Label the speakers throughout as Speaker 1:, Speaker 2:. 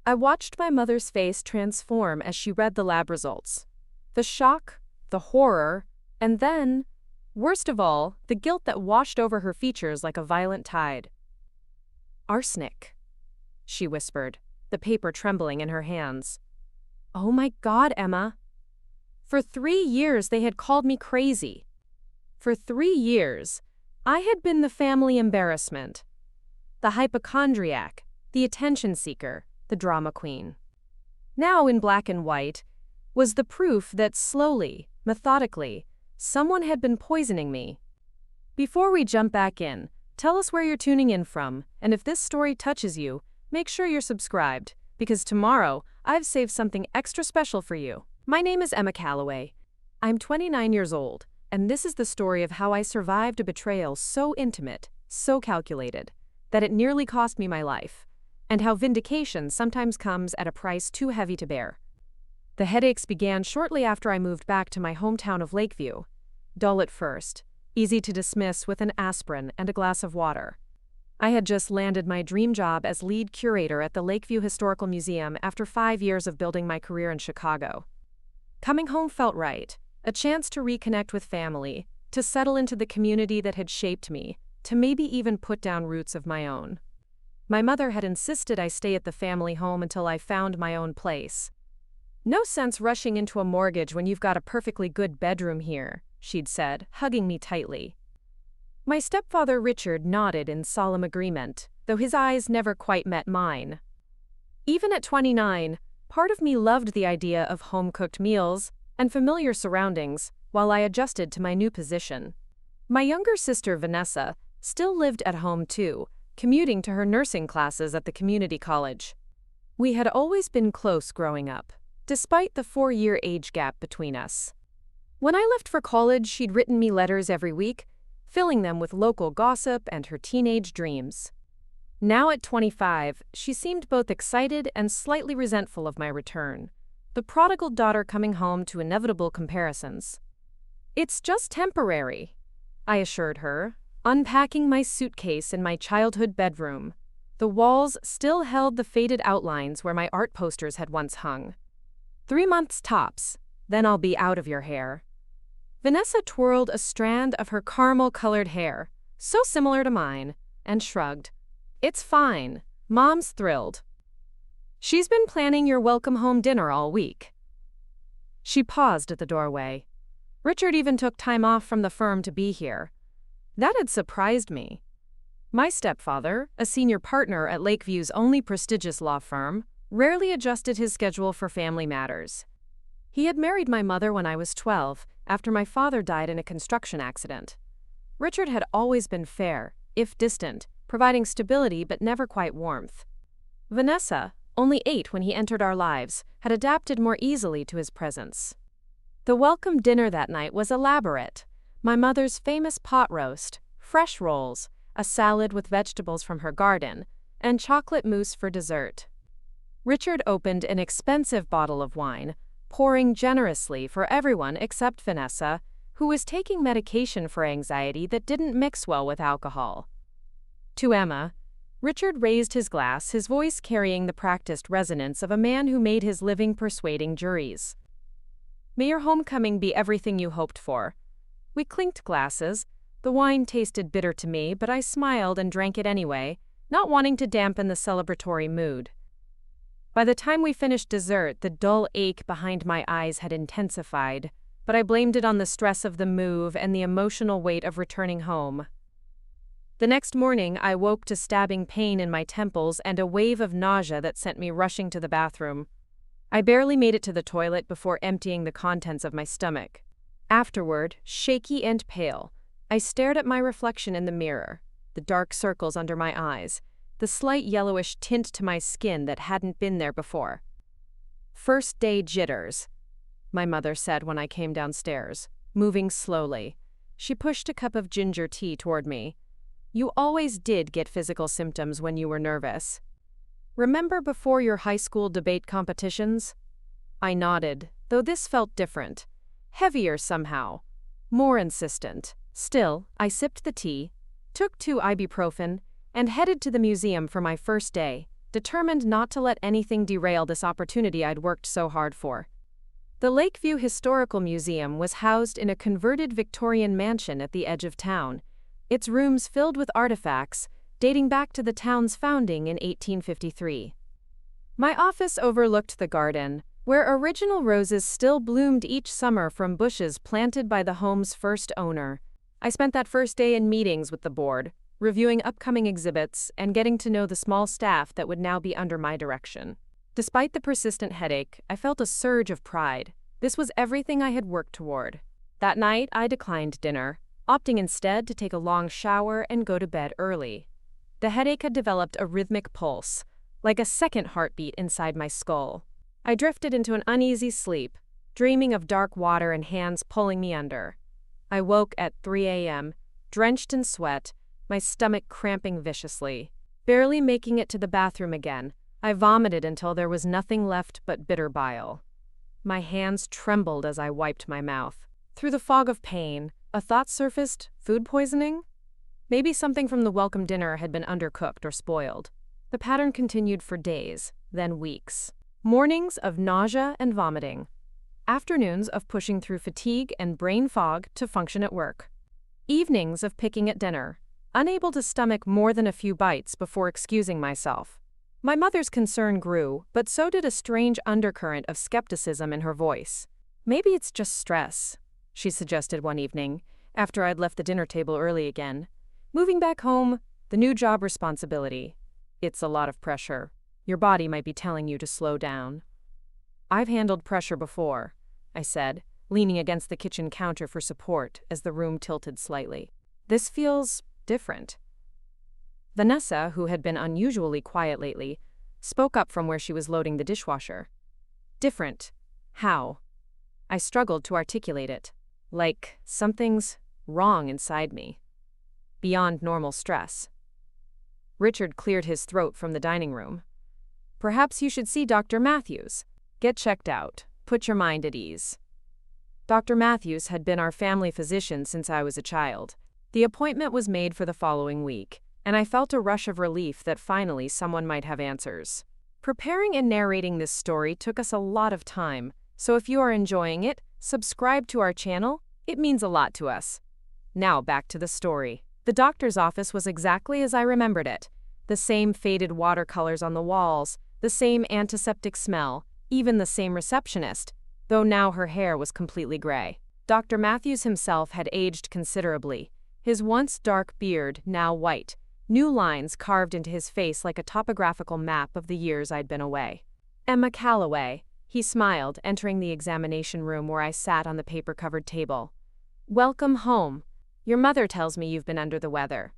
Speaker 1: I watched my mother's face transform as she read the lab results. The shock, the horror, and then, worst of all, the guilt that washed over her features like a violent tide. "Arsenic," she whispered, the paper trembling in her hands. "Oh my God, Emma." For 3 years they had called me crazy. For 3 years, I had been the family embarrassment. The hypochondriac, the attention seeker, the drama queen. Now, in black and white, was the proof that slowly, methodically, someone had been poisoning me. Before we jump back in, tell us where you're tuning in from, and if this story touches you, make sure you're subscribed, because tomorrow, I've saved something extra special for you. My name is Emma Calloway. I'm 29 years old, and this is the story of how I survived a betrayal so intimate, so calculated, that it nearly cost me my life, and how vindication sometimes comes at a price too heavy to bear. The headaches began shortly after I moved back to my hometown of Lakeview. Dull at first, easy to dismiss with an aspirin and a glass of water. I had just landed my dream job as lead curator at the Lakeview Historical Museum after 5 years of building my career in Chicago. Coming home felt right, a chance to reconnect with family, to settle into the community that had shaped me, to maybe even put down roots of my own. My mother had insisted I stay at the family home until I found my own place. "No sense rushing into a mortgage when you've got a perfectly good bedroom here," she'd said, hugging me tightly. My stepfather Richard nodded in solemn agreement, though his eyes never quite met mine. Even at 29, part of me loved the idea of home-cooked meals and familiar surroundings while I adjusted to my new position. My younger sister Vanessa still lived at home too, commuting to her nursing classes at the community college. We had always been close growing up, despite the 4-year age gap between us. When I left for college, she'd written me letters every week, filling them with local gossip and her teenage dreams. Now at 25, she seemed both excited and slightly resentful of my return, the prodigal daughter coming home to inevitable comparisons. "It's just temporary," I assured her, unpacking my suitcase in my childhood bedroom. The walls still held the faded outlines where my art posters had once hung. 3 months tops, then I'll be out of your hair." Vanessa twirled a strand of her caramel-colored hair, so similar to mine, and shrugged. "It's fine. Mom's thrilled. She's been planning your welcome home dinner all week." She paused at the doorway. Richard even took time off from the firm to be here. That had surprised me. My stepfather, a senior partner at Lakeview's only prestigious law firm, rarely adjusted his schedule for family matters. He had married my mother when I was 12, after my father died in a construction accident. Richard had always been fair, if distant, providing stability but never quite warmth. Vanessa, only 8 when he entered our lives, had adapted more easily to his presence. The welcome dinner that night was elaborate. My mother's famous pot roast, fresh rolls, a salad with vegetables from her garden, and chocolate mousse for dessert. Richard opened an expensive bottle of wine, pouring generously for everyone except Vanessa, who was taking medication for anxiety that didn't mix well with alcohol. To Emma, Richard raised his glass, his voice carrying the practiced resonance of a man who made his living persuading juries. "May your homecoming be everything you hoped for." We clinked glasses. The wine tasted bitter to me, but I smiled and drank it anyway, not wanting to dampen the celebratory mood. By the time we finished dessert, the dull ache behind my eyes had intensified, but I blamed it on the stress of the move and the emotional weight of returning home. The next morning, I woke to stabbing pain in my temples and a wave of nausea that sent me rushing to the bathroom. I barely made it to the toilet before emptying the contents of my stomach. Afterward, shaky and pale, I stared at my reflection in the mirror, the dark circles under my eyes, the slight yellowish tint to my skin that hadn't been there before. "First day jitters," my mother said when I came downstairs, moving slowly. She pushed a cup of ginger tea toward me. "You always did get physical symptoms when you were nervous. Remember before your high school debate competitions?" I nodded, though this felt different. Heavier somehow. More insistent. Still, I sipped the tea, took 2 ibuprofen, and headed to the museum for my first day, determined not to let anything derail this opportunity I'd worked so hard for. The Lakeview Historical Museum was housed in a converted Victorian mansion at the edge of town, its rooms filled with artifacts dating back to the town's founding in 1853. My office overlooked the garden, where original roses still bloomed each summer from bushes planted by the home's first owner. I spent that first day in meetings with the board, reviewing upcoming exhibits and getting to know the small staff that would now be under my direction. Despite the persistent headache, I felt a surge of pride. This was everything I had worked toward. That night, I declined dinner, opting instead to take a long shower and go to bed early. The headache had developed a rhythmic pulse, like a second heartbeat inside my skull. I drifted into an uneasy sleep, dreaming of dark water and hands pulling me under. I woke at 3 a.m., drenched in sweat, my stomach cramping viciously. Barely making it to the bathroom again, I vomited until there was nothing left but bitter bile. My hands trembled as I wiped my mouth. Through the fog of pain, a thought surfaced: food poisoning? Maybe something from the welcome dinner had been undercooked or spoiled. The pattern continued for days, then weeks. Mornings of nausea and vomiting. Afternoons of pushing through fatigue and brain fog to function at work. Evenings of picking at dinner, unable to stomach more than a few bites before excusing myself. My mother's concern grew, but so did a strange undercurrent of skepticism in her voice. "Maybe it's just stress," she suggested one evening, after I'd left the dinner table early again. "Moving back home, the new job responsibility. It's a lot of pressure. Your body might be telling you to slow down." "I've handled pressure before," I said, leaning against the kitchen counter for support as the room tilted slightly. "This feels different." Vanessa, who had been unusually quiet lately, spoke up from where she was loading the dishwasher. "Different? How?" I struggled to articulate it. Like something's wrong inside me. Beyond normal stress. Richard cleared his throat from the dining room. "Perhaps you should see Dr. Matthews. Get checked out. Put your mind at ease." Dr. Matthews had been our family physician since I was a child. The appointment was made for the following week, and I felt a rush of relief that finally someone might have answers. Preparing and narrating this story took us a lot of time, so if you are enjoying it, subscribe to our channel. It means a lot to us. Now back to the story. The doctor's office was exactly as I remembered it. The same faded watercolors on the walls, the same antiseptic smell, even the same receptionist, though now her hair was completely gray. Dr. Matthews himself had aged considerably, his once dark beard now white, new lines carved into his face like a topographical map of the years I'd been away. "Emma Calloway," he smiled, entering the examination room where I sat on the paper-covered table. "Welcome home. Your mother tells me you've been under the weather."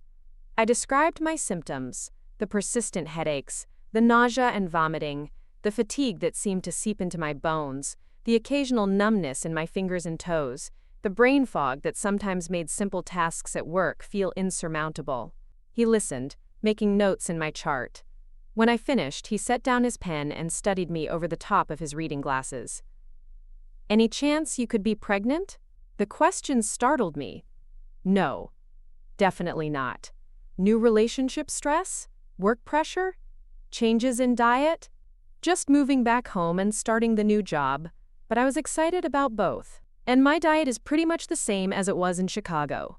Speaker 1: I described my symptoms: the persistent headaches, the nausea and vomiting, the fatigue that seemed to seep into my bones, the occasional numbness in my fingers and toes, the brain fog that sometimes made simple tasks at work feel insurmountable. He listened, making notes in my chart. When I finished, he set down his pen and studied me over the top of his reading glasses. "Any chance you could be pregnant?" The question startled me. No, definitely not. New relationship stress? Work pressure? Changes in diet? Just moving back home and starting the new job, but I was excited about both. "And my diet is pretty much the same as it was in Chicago."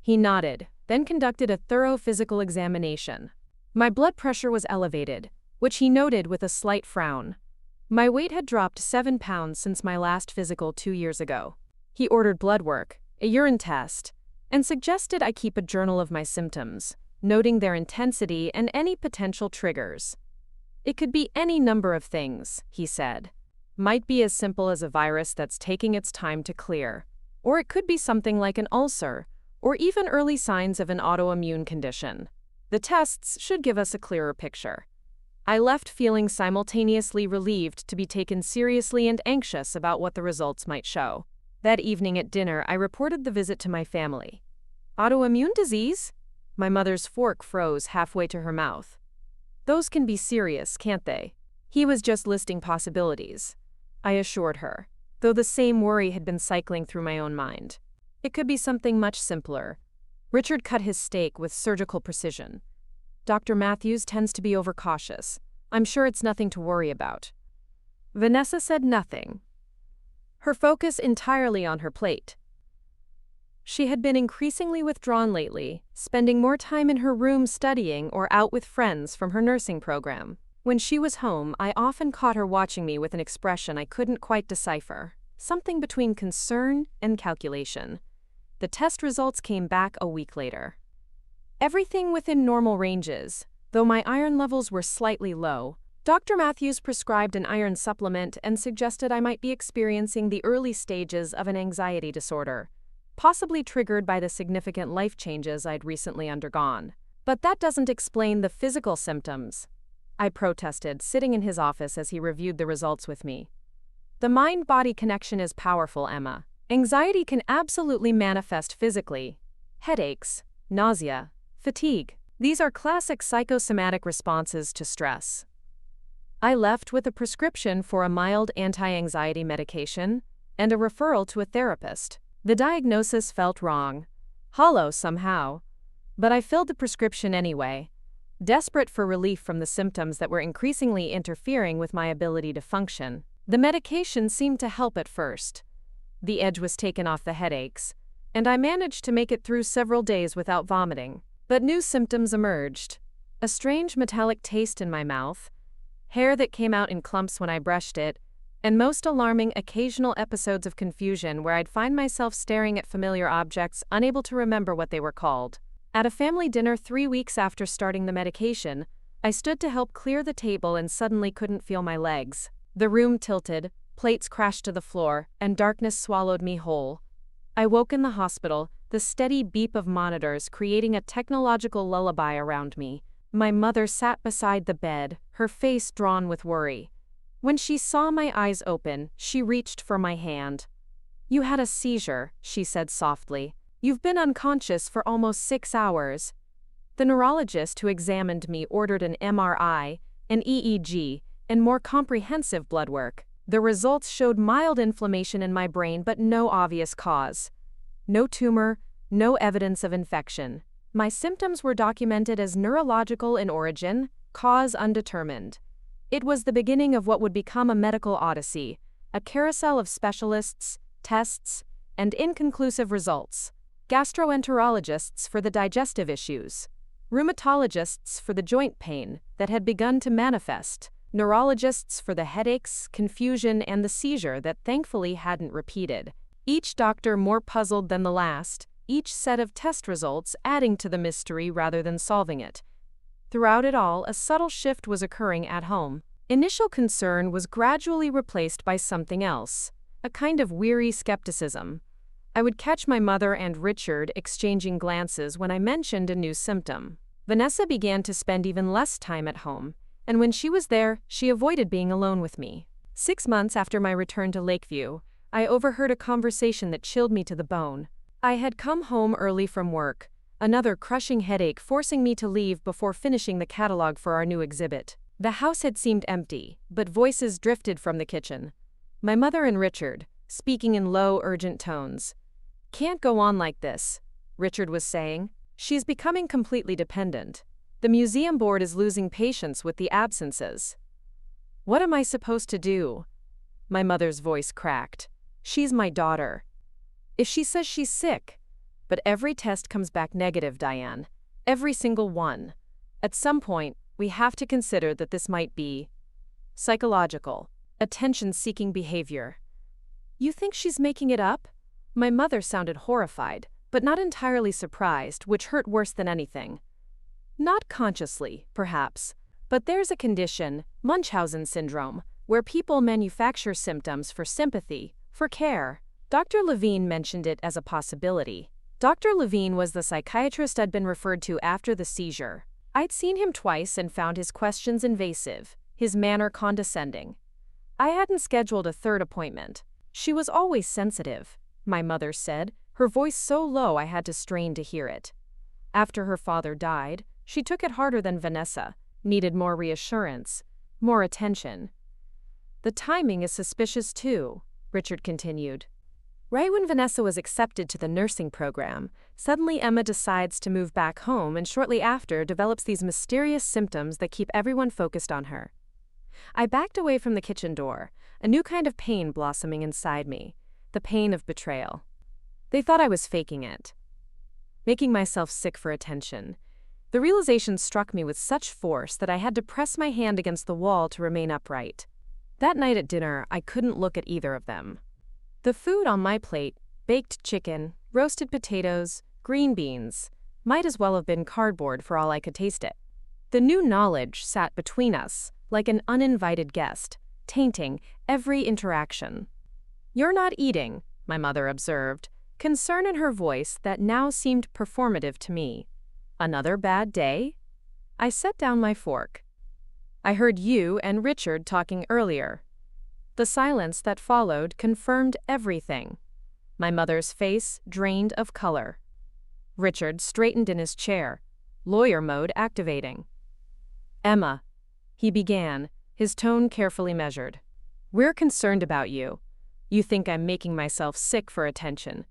Speaker 1: He nodded, then conducted a thorough physical examination. My blood pressure was elevated, which he noted with a slight frown. My weight had dropped 7 pounds since my last physical 2 years ago. He ordered blood work, a urine test, and suggested I keep a journal of my symptoms, noting their intensity and any potential triggers. "It could be any number of things," he said. "Might be as simple as a virus that's taking its time to clear, or it could be something like an ulcer, or even early signs of an autoimmune condition. The tests should give us a clearer picture." I left feeling simultaneously relieved to be taken seriously and anxious about what the results might show. That evening at dinner, I reported the visit to my family. "Autoimmune disease?" My mother's fork froze halfway to her mouth. "Those can be serious, can't they?" He was just listing possibilities, I assured her, though the same worry had been cycling through my own mind. "It could be something much simpler." Richard cut his steak with surgical precision. Dr. Matthews tends to be overcautious. I'm sure it's nothing to worry about." Vanessa said nothing, her focus entirely on her plate. She had been increasingly withdrawn lately, spending more time in her room studying or out with friends from her nursing program. When she was home, I often caught her watching me with an expression I couldn't quite decipher, something between concern and calculation. The test results came back a week later. Everything within normal ranges, though my iron levels were slightly low. Dr. Matthews prescribed an iron supplement and suggested I might be experiencing the early stages of an anxiety disorder, possibly triggered by the significant life changes I'd recently undergone. "But that doesn't explain the physical symptoms," I protested, sitting in his office as he reviewed the results with me. "The mind-body connection is powerful, Emma. Anxiety can absolutely manifest physically. Headaches, nausea, fatigue. These are classic psychosomatic responses to stress." I left with a prescription for a mild anti-anxiety medication and a referral to a therapist. The diagnosis felt wrong, hollow somehow, but I filled the prescription anyway, desperate for relief from the symptoms that were increasingly interfering with my ability to function. The medication seemed to help at first. The edge was taken off the headaches, and I managed to make it through several days without vomiting. But new symptoms emerged: a strange metallic taste in my mouth, hair that came out in clumps when I brushed it, and most alarming, occasional episodes of confusion where I'd find myself staring at familiar objects, unable to remember what they were called. At a family dinner 3 weeks after starting the medication, I stood to help clear the table and suddenly couldn't feel my legs. The room tilted, plates crashed to the floor, and darkness swallowed me whole. I woke in the hospital, the steady beep of monitors creating a technological lullaby around me. My mother sat beside the bed, her face drawn with worry. When she saw my eyes open, she reached for my hand. "You had a seizure," she said softly. "You've been unconscious for almost 6 hours." The neurologist who examined me ordered an MRI, an EEG, and more comprehensive blood work. The results showed mild inflammation in my brain but no obvious cause. No tumor, no evidence of infection. My symptoms were documented as neurological in origin, cause undetermined. It was the beginning of what would become a medical odyssey, a carousel of specialists, tests, and inconclusive results. Gastroenterologists for the digestive issues, rheumatologists for the joint pain that had begun to manifest, neurologists for the headaches, confusion, and the seizure that thankfully hadn't repeated. Each doctor more puzzled than the last, each set of test results adding to the mystery rather than solving it. Throughout it all, a subtle shift was occurring at home. Initial concern was gradually replaced by something else, a kind of weary skepticism. I would catch my mother and Richard exchanging glances when I mentioned a new symptom. Vanessa began to spend even less time at home, and when she was there, she avoided being alone with me. 6 months after my return to Lakeview, I overheard a conversation that chilled me to the bone. I had come home early from work, another crushing headache forcing me to leave before finishing the catalog for our new exhibit. The house had seemed empty, but voices drifted from the kitchen. My mother and Richard, speaking in low, urgent tones. "Can't go on like this," Richard was saying. "She's becoming completely dependent. The museum board is losing patience with the absences." "What am I supposed to do?" My mother's voice cracked. "She's my daughter. If she says she's sick..." "But every test comes back negative, Diane. Every single one. At some point, we have to consider that this might be psychological, attention-seeking behavior." "You think she's making it up?" My mother sounded horrified, but not entirely surprised, which hurt worse than anything. "Not consciously, perhaps, but there's a condition, Munchausen syndrome, where people manufacture symptoms for sympathy, for care." Dr. Levine mentioned it as a possibility. Dr. Levine was the psychiatrist I'd been referred to after the seizure. I'd seen him twice and found his questions invasive, his manner condescending. I hadn't scheduled a third appointment. "She was always sensitive," my mother said, her voice so low I had to strain to hear it. "After her father died, she took it harder than Vanessa, needed more reassurance, more attention." "The timing is suspicious too," Richard continued. Right when Vanessa was accepted to the nursing program, suddenly Emma decides to move back home and shortly after develops these mysterious symptoms that keep everyone focused on her. I backed away from the kitchen door, a new kind of pain blossoming inside me, the pain of betrayal. They thought I was faking it, making myself sick for attention. The realization struck me with such force that I had to press my hand against the wall to remain upright. That night at dinner, I couldn't look at either of them. The food on my plate, baked chicken, roasted potatoes, green beans, might as well have been cardboard for all I could taste it. The new knowledge sat between us, like an uninvited guest, tainting every interaction. "You're not eating," my mother observed, concern in her voice that now seemed performative to me. "Another bad day?" I set down my fork. "I heard you and Richard talking earlier." The silence that followed confirmed everything. My mother's face drained of color. Richard straightened in his chair, lawyer mode activating. "Emma," he began, his tone carefully measured. "We're concerned about you. You think I'm making myself sick for attention."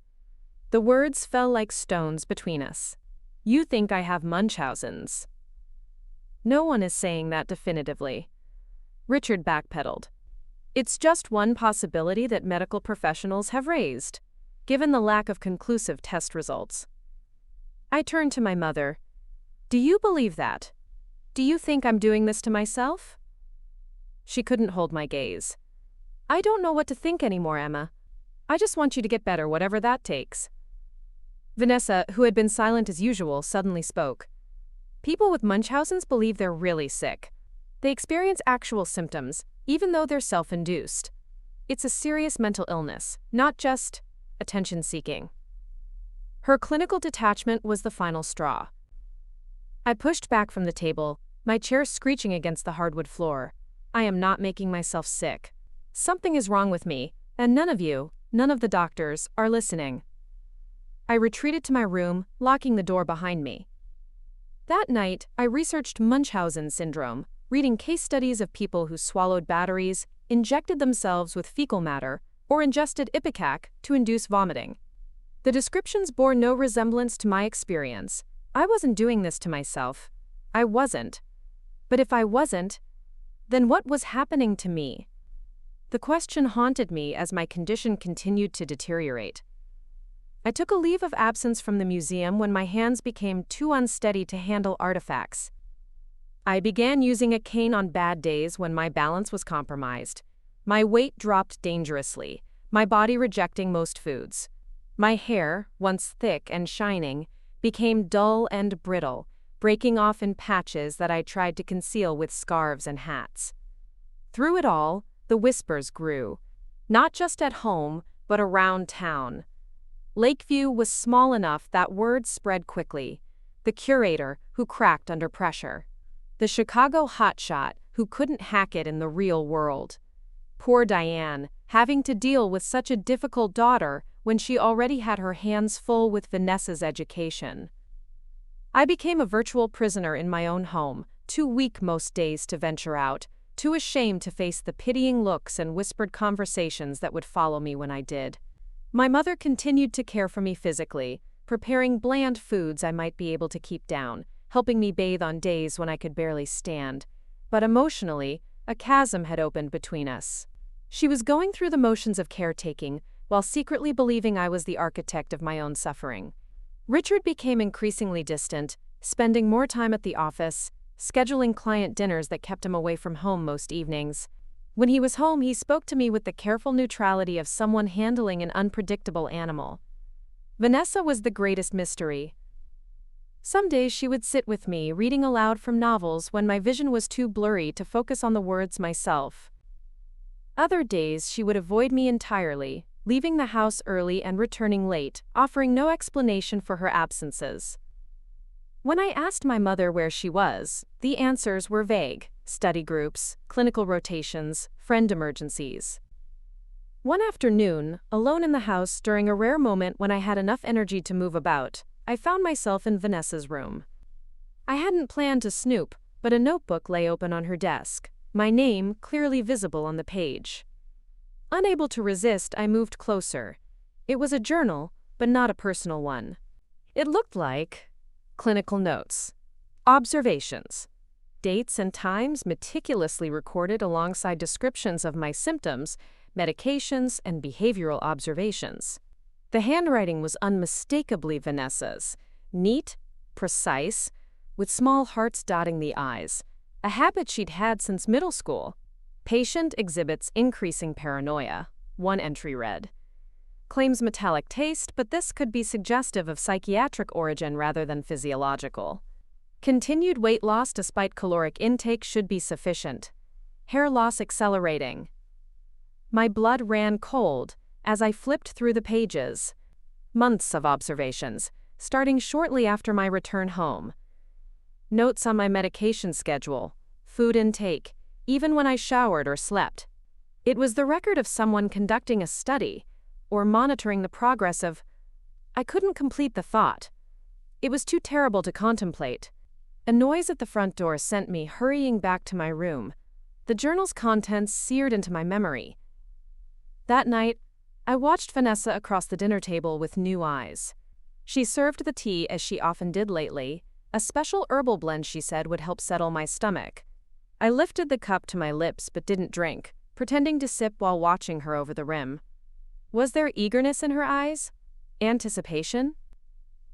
Speaker 1: The words fell like stones between us. "You think I have Munchausen's." "No one is saying that definitively." Richard backpedaled. "It's just one possibility that medical professionals have raised, given the lack of conclusive test results." I turned to my mother. "Do you believe that? Do you think I'm doing this to myself?" She couldn't hold my gaze. "I don't know what to think anymore, Emma. I just want you to get better, whatever that takes." Vanessa, who had been silent as usual, suddenly spoke. "People with Munchausen's believe they're really sick. They experience actual symptoms, even though they're self-induced. It's a serious mental illness, not just attention-seeking." Her clinical detachment was the final straw. I pushed back from the table, my chair screeching against the hardwood floor. "I am not making myself sick. Something is wrong with me, and none of you, none of the doctors, are listening." I retreated to my room, locking the door behind me. That night, I researched Munchausen syndrome, reading case studies of people who swallowed batteries, injected themselves with fecal matter, or ingested ipecac to induce vomiting. The descriptions bore no resemblance to my experience. I wasn't doing this to myself. I wasn't. But if I wasn't, then what was happening to me? The question haunted me as my condition continued to deteriorate. I took a leave of absence from the museum when my hands became too unsteady to handle artifacts. I began using a cane on bad days when my balance was compromised. My weight dropped dangerously, my body rejecting most foods. My hair, once thick and shining, became dull and brittle, breaking off in patches that I tried to conceal with scarves and hats. Through it all, the whispers grew, not just at home, but around town. Lakeview was small enough that word spread quickly. The curator who cracked under pressure. The Chicago hotshot who couldn't hack it in the real world. Poor Diane, having to deal with such a difficult daughter when she already had her hands full with Vanessa's education. I became a virtual prisoner in my own home, too weak most days to venture out, too ashamed to face the pitying looks and whispered conversations that would follow me when I did. My mother continued to care for me physically, preparing bland foods I might be able to keep down, helping me bathe on days when I could barely stand. But emotionally, a chasm had opened between us. She was going through the motions of caretaking, while secretly believing I was the architect of my own suffering. Richard became increasingly distant, spending more time at the office, scheduling client dinners that kept him away from home most evenings. When he was home, he spoke to me with the careful neutrality of someone handling an unpredictable animal. Vanessa was the greatest mystery. Some days she would sit with me, reading aloud from novels when my vision was too blurry to focus on the words myself. Other days she would avoid me entirely, leaving the house early and returning late, offering no explanation for her absences. When I asked my mother where she was, the answers were vague: study groups, clinical rotations, friend emergencies. One afternoon, alone in the house during a rare moment when I had enough energy to move about, I found myself in Vanessa's room. I hadn't planned to snoop, but a notebook lay open on her desk, my name clearly visible on the page. Unable to resist, I moved closer. It was a journal, but not a personal one. It looked like clinical notes, observations, dates and times meticulously recorded alongside descriptions of my symptoms, medications, and behavioral observations. The handwriting was unmistakably Vanessa's, neat, precise, with small hearts dotting the I's, a habit she'd had since middle school. Patient exhibits increasing paranoia, one entry read. Claims metallic taste, but this could be suggestive of psychiatric origin rather than physiological. Continued weight loss despite caloric intake should be sufficient. Hair loss accelerating. My blood ran cold as I flipped through the pages. Months of observations, starting shortly after my return home. Notes on my medication schedule, food intake, even when I showered or slept. It was the record of someone conducting a study or monitoring the progress of. I couldn't complete the thought. It was too terrible to contemplate. A noise at the front door sent me hurrying back to my room. The journal's contents seared into my memory. That night, I watched Vanessa across the dinner table with new eyes. She served the tea as she often did lately, a special herbal blend she said would help settle my stomach. I lifted the cup to my lips but didn't drink, pretending to sip while watching her over the rim. Was there eagerness in her eyes? Anticipation?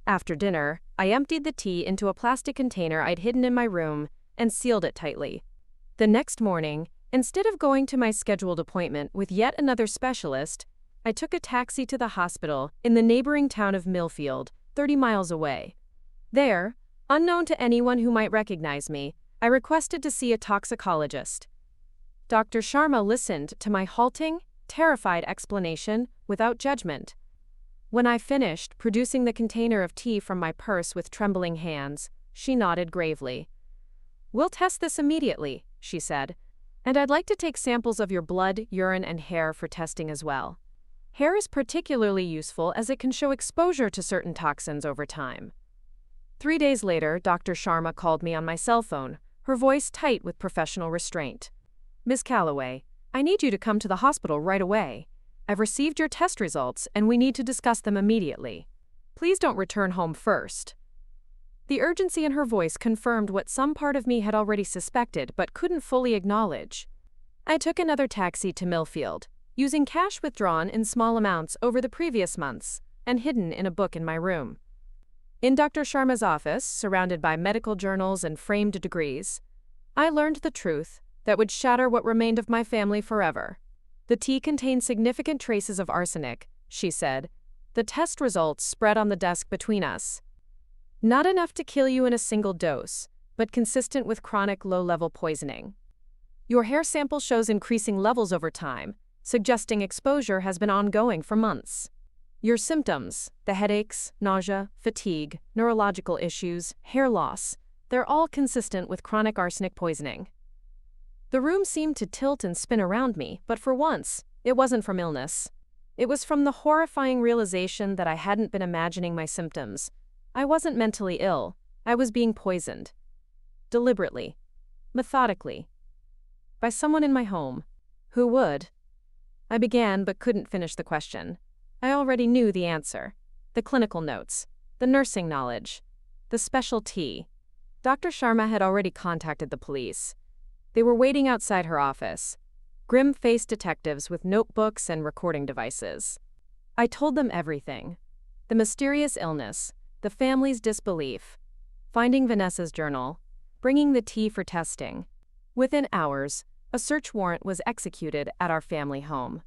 Speaker 1: After dinner, I emptied the tea into a plastic container I'd hidden in my room and sealed it tightly. The next morning, instead of going to my scheduled appointment with yet another specialist, I took a taxi to the hospital in the neighboring town of Millfield, 30 miles away. There, unknown to anyone who might recognize me, I requested to see a toxicologist. Dr. Sharma listened to my halting, terrified explanation without judgment. When I finished producing the container of tea from my purse with trembling hands, she nodded gravely. "We'll test this immediately," she said, "and I'd like to take samples of your blood, urine, and hair for testing as well. Hair is particularly useful as it can show exposure to certain toxins over time." 3 days later, Dr. Sharma called me on my cell phone, her voice tight with professional restraint. "Ms. Calloway, I need you to come to the hospital right away. I've received your test results and we need to discuss them immediately. Please don't return home first." The urgency in her voice confirmed what some part of me had already suspected but couldn't fully acknowledge. I took another taxi to Millfield, using cash withdrawn in small amounts over the previous months and hidden in a book in my room. In Dr. Sharma's office, surrounded by medical journals and framed degrees, I learned the truth that would shatter what remained of my family forever. The tea contained significant traces of arsenic, she said. The test results spread on the desk between us. Not enough to kill you in a single dose, but consistent with chronic low-level poisoning. Your hair sample shows increasing levels over time, suggesting exposure has been ongoing for months. Your symptoms, the headaches, nausea, fatigue, neurological issues, hair loss, they're all consistent with chronic arsenic poisoning. The room seemed to tilt and spin around me, but for once, it wasn't from illness. It was from the horrifying realization that I hadn't been imagining my symptoms. I wasn't mentally ill. I was being poisoned. Deliberately. Methodically. By someone in my home. Who would? I began but couldn't finish the question. I already knew the answer. The clinical notes. The nursing knowledge. The special tea. Dr. Sharma had already contacted the police. They were waiting outside her office. Grim-faced detectives with notebooks and recording devices. I told them everything. The mysterious illness, the family's disbelief, finding Vanessa's journal, bringing the tea for testing. Within hours, a search warrant was executed at our family home.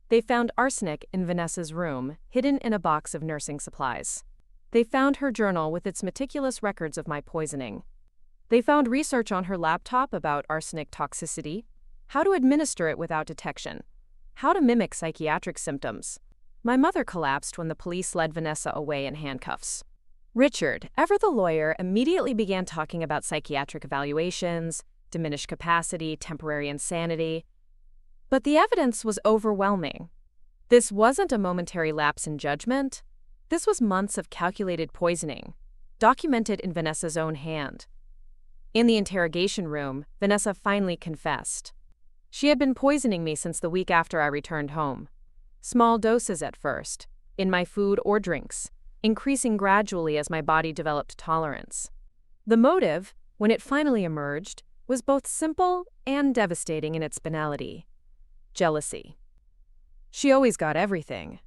Speaker 1: They found arsenic in Vanessa's room, hidden in a box of nursing supplies. They found her journal with its meticulous records of my poisoning. They found research on her laptop about arsenic toxicity, how to administer it without detection, how to mimic psychiatric symptoms. My mother collapsed when the police led Vanessa away in handcuffs. Richard, ever the lawyer, immediately began talking about psychiatric evaluations, diminished capacity, temporary insanity. But the evidence was overwhelming. This wasn't a momentary lapse in judgment. This was months of calculated poisoning, documented in Vanessa's own hand. In the interrogation room, Vanessa finally confessed. She had been poisoning me since the week after I returned home. Small doses at first, in my food or drinks, increasing gradually as my body developed tolerance. The motive, when it finally emerged, was both simple and devastating in its banality: jealousy. She always got everything.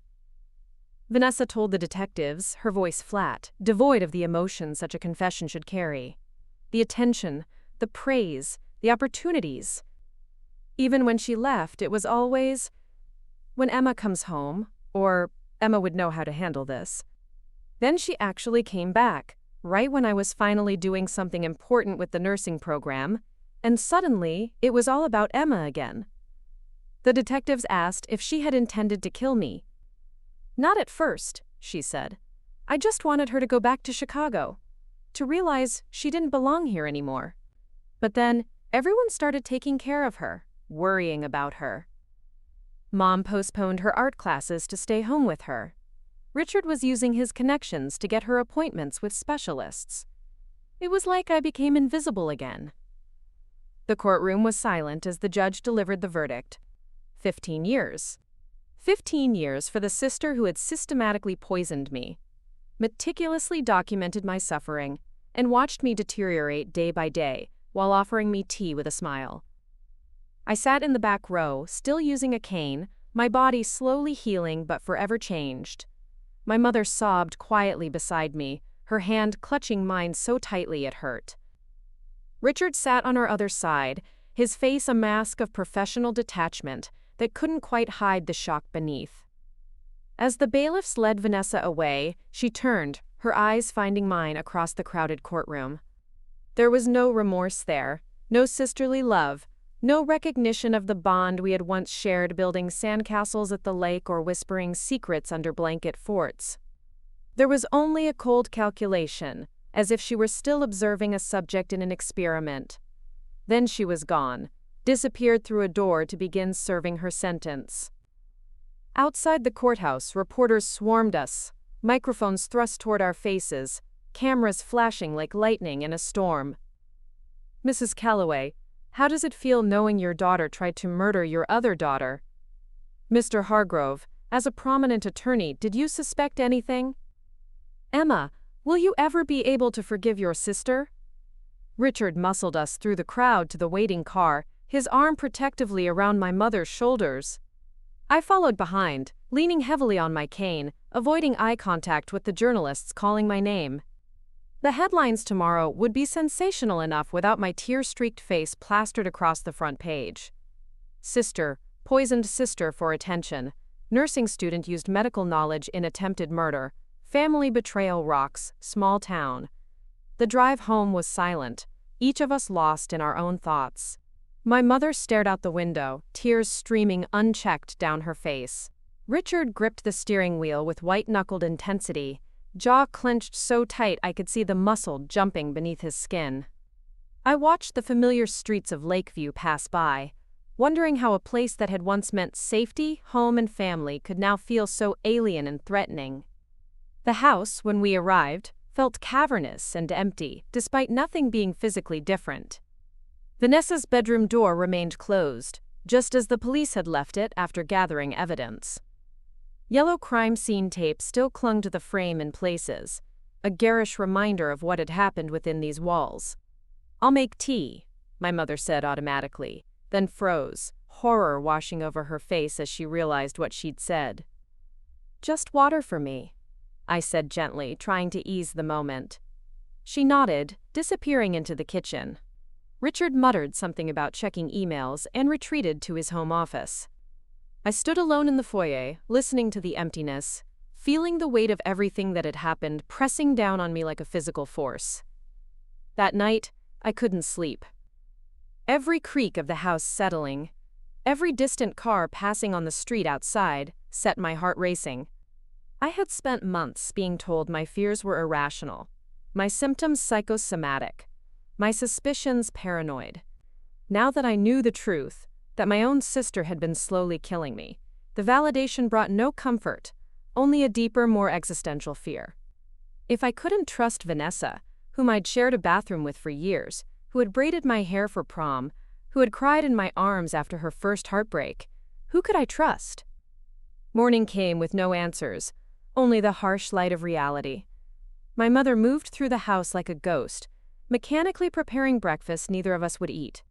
Speaker 1: Vanessa told the detectives, her voice flat, devoid of the emotion such a confession should carry. The attention, the praise, the opportunities. Even when she left, it was always, "When Emma comes home," or "Emma would know how to handle this." Then she actually came back, right when I was finally doing something important with the nursing program, and suddenly it was all about Emma again. The detectives asked if she had intended to kill me. "Not at first," she said. "I just wanted her to go back to Chicago, to realize she didn't belong here anymore." But then, everyone started taking care of her, worrying about her. Mom postponed her art classes to stay home with her. Richard was using his connections to get her appointments with specialists. It was like I became invisible again. The courtroom was silent as the judge delivered the verdict. 15 years. 15 years for the sister who had systematically poisoned me, meticulously documented my suffering, and watched me deteriorate day by day while offering me tea with a smile. I sat in the back row, still using a cane, my body slowly healing but forever changed. My mother sobbed quietly beside me, her hand clutching mine so tightly it hurt. Richard sat on our other side, his face a mask of professional detachment that couldn't quite hide the shock beneath. As the bailiffs led Vanessa away, she turned, her eyes finding mine across the crowded courtroom. There was no remorse there, no sisterly love, no recognition of the bond we had once shared building sandcastles at the lake or whispering secrets under blanket forts. There was only a cold calculation, as if she were still observing a subject in an experiment. Then she was gone, disappeared through a door to begin serving her sentence. Outside the courthouse, reporters swarmed us, microphones thrust toward our faces, cameras flashing like lightning in a storm. "Mrs. Calloway, how does it feel knowing your daughter tried to murder your other daughter?" "Mr. Hargrove, as a prominent attorney, did you suspect anything?" "Emma, will you ever be able to forgive your sister?" Richard muscled us through the crowd to the waiting car, his arm protectively around my mother's shoulders. I followed behind, leaning heavily on my cane, avoiding eye contact with the journalists calling my name. The headlines tomorrow would be sensational enough without my tear-streaked face plastered across the front page. Sister, poisoned sister for attention. Nursing student used medical knowledge in attempted murder. Family betrayal rocks, small town. The drive home was silent, each of us lost in our own thoughts. My mother stared out the window, tears streaming unchecked down her face. Richard gripped the steering wheel with white-knuckled intensity, jaw clenched so tight I could see the muscle jumping beneath his skin. I watched the familiar streets of Lakeview pass by, wondering how a place that had once meant safety, home, and family could now feel so alien and threatening. The house, when we arrived, felt cavernous and empty, despite nothing being physically different. Vanessa's bedroom door remained closed, just as the police had left it after gathering evidence. Yellow crime scene tape still clung to the frame in places, a garish reminder of what had happened within these walls. "I'll make tea," my mother said automatically, then froze, horror washing over her face as she realized what she'd said. "Just water for me," I said gently, trying to ease the moment. She nodded, disappearing into the kitchen. Richard muttered something about checking emails and retreated to his home office. I stood alone in the foyer, listening to the emptiness, feeling the weight of everything that had happened pressing down on me like a physical force. That night, I couldn't sleep. Every creak of the house settling, every distant car passing on the street outside, set my heart racing. I had spent months being told my fears were irrational, my symptoms psychosomatic, my suspicions paranoid. Now that I knew the truth, that my own sister had been slowly killing me, the validation brought no comfort, only a deeper, more existential fear. If I couldn't trust Vanessa, whom I'd shared a bathroom with for years, who had braided my hair for prom, who had cried in my arms after her first heartbreak, who could I trust? Morning came with no answers, only the harsh light of reality. My mother moved through the house like a ghost, mechanically preparing breakfast neither of us would eat.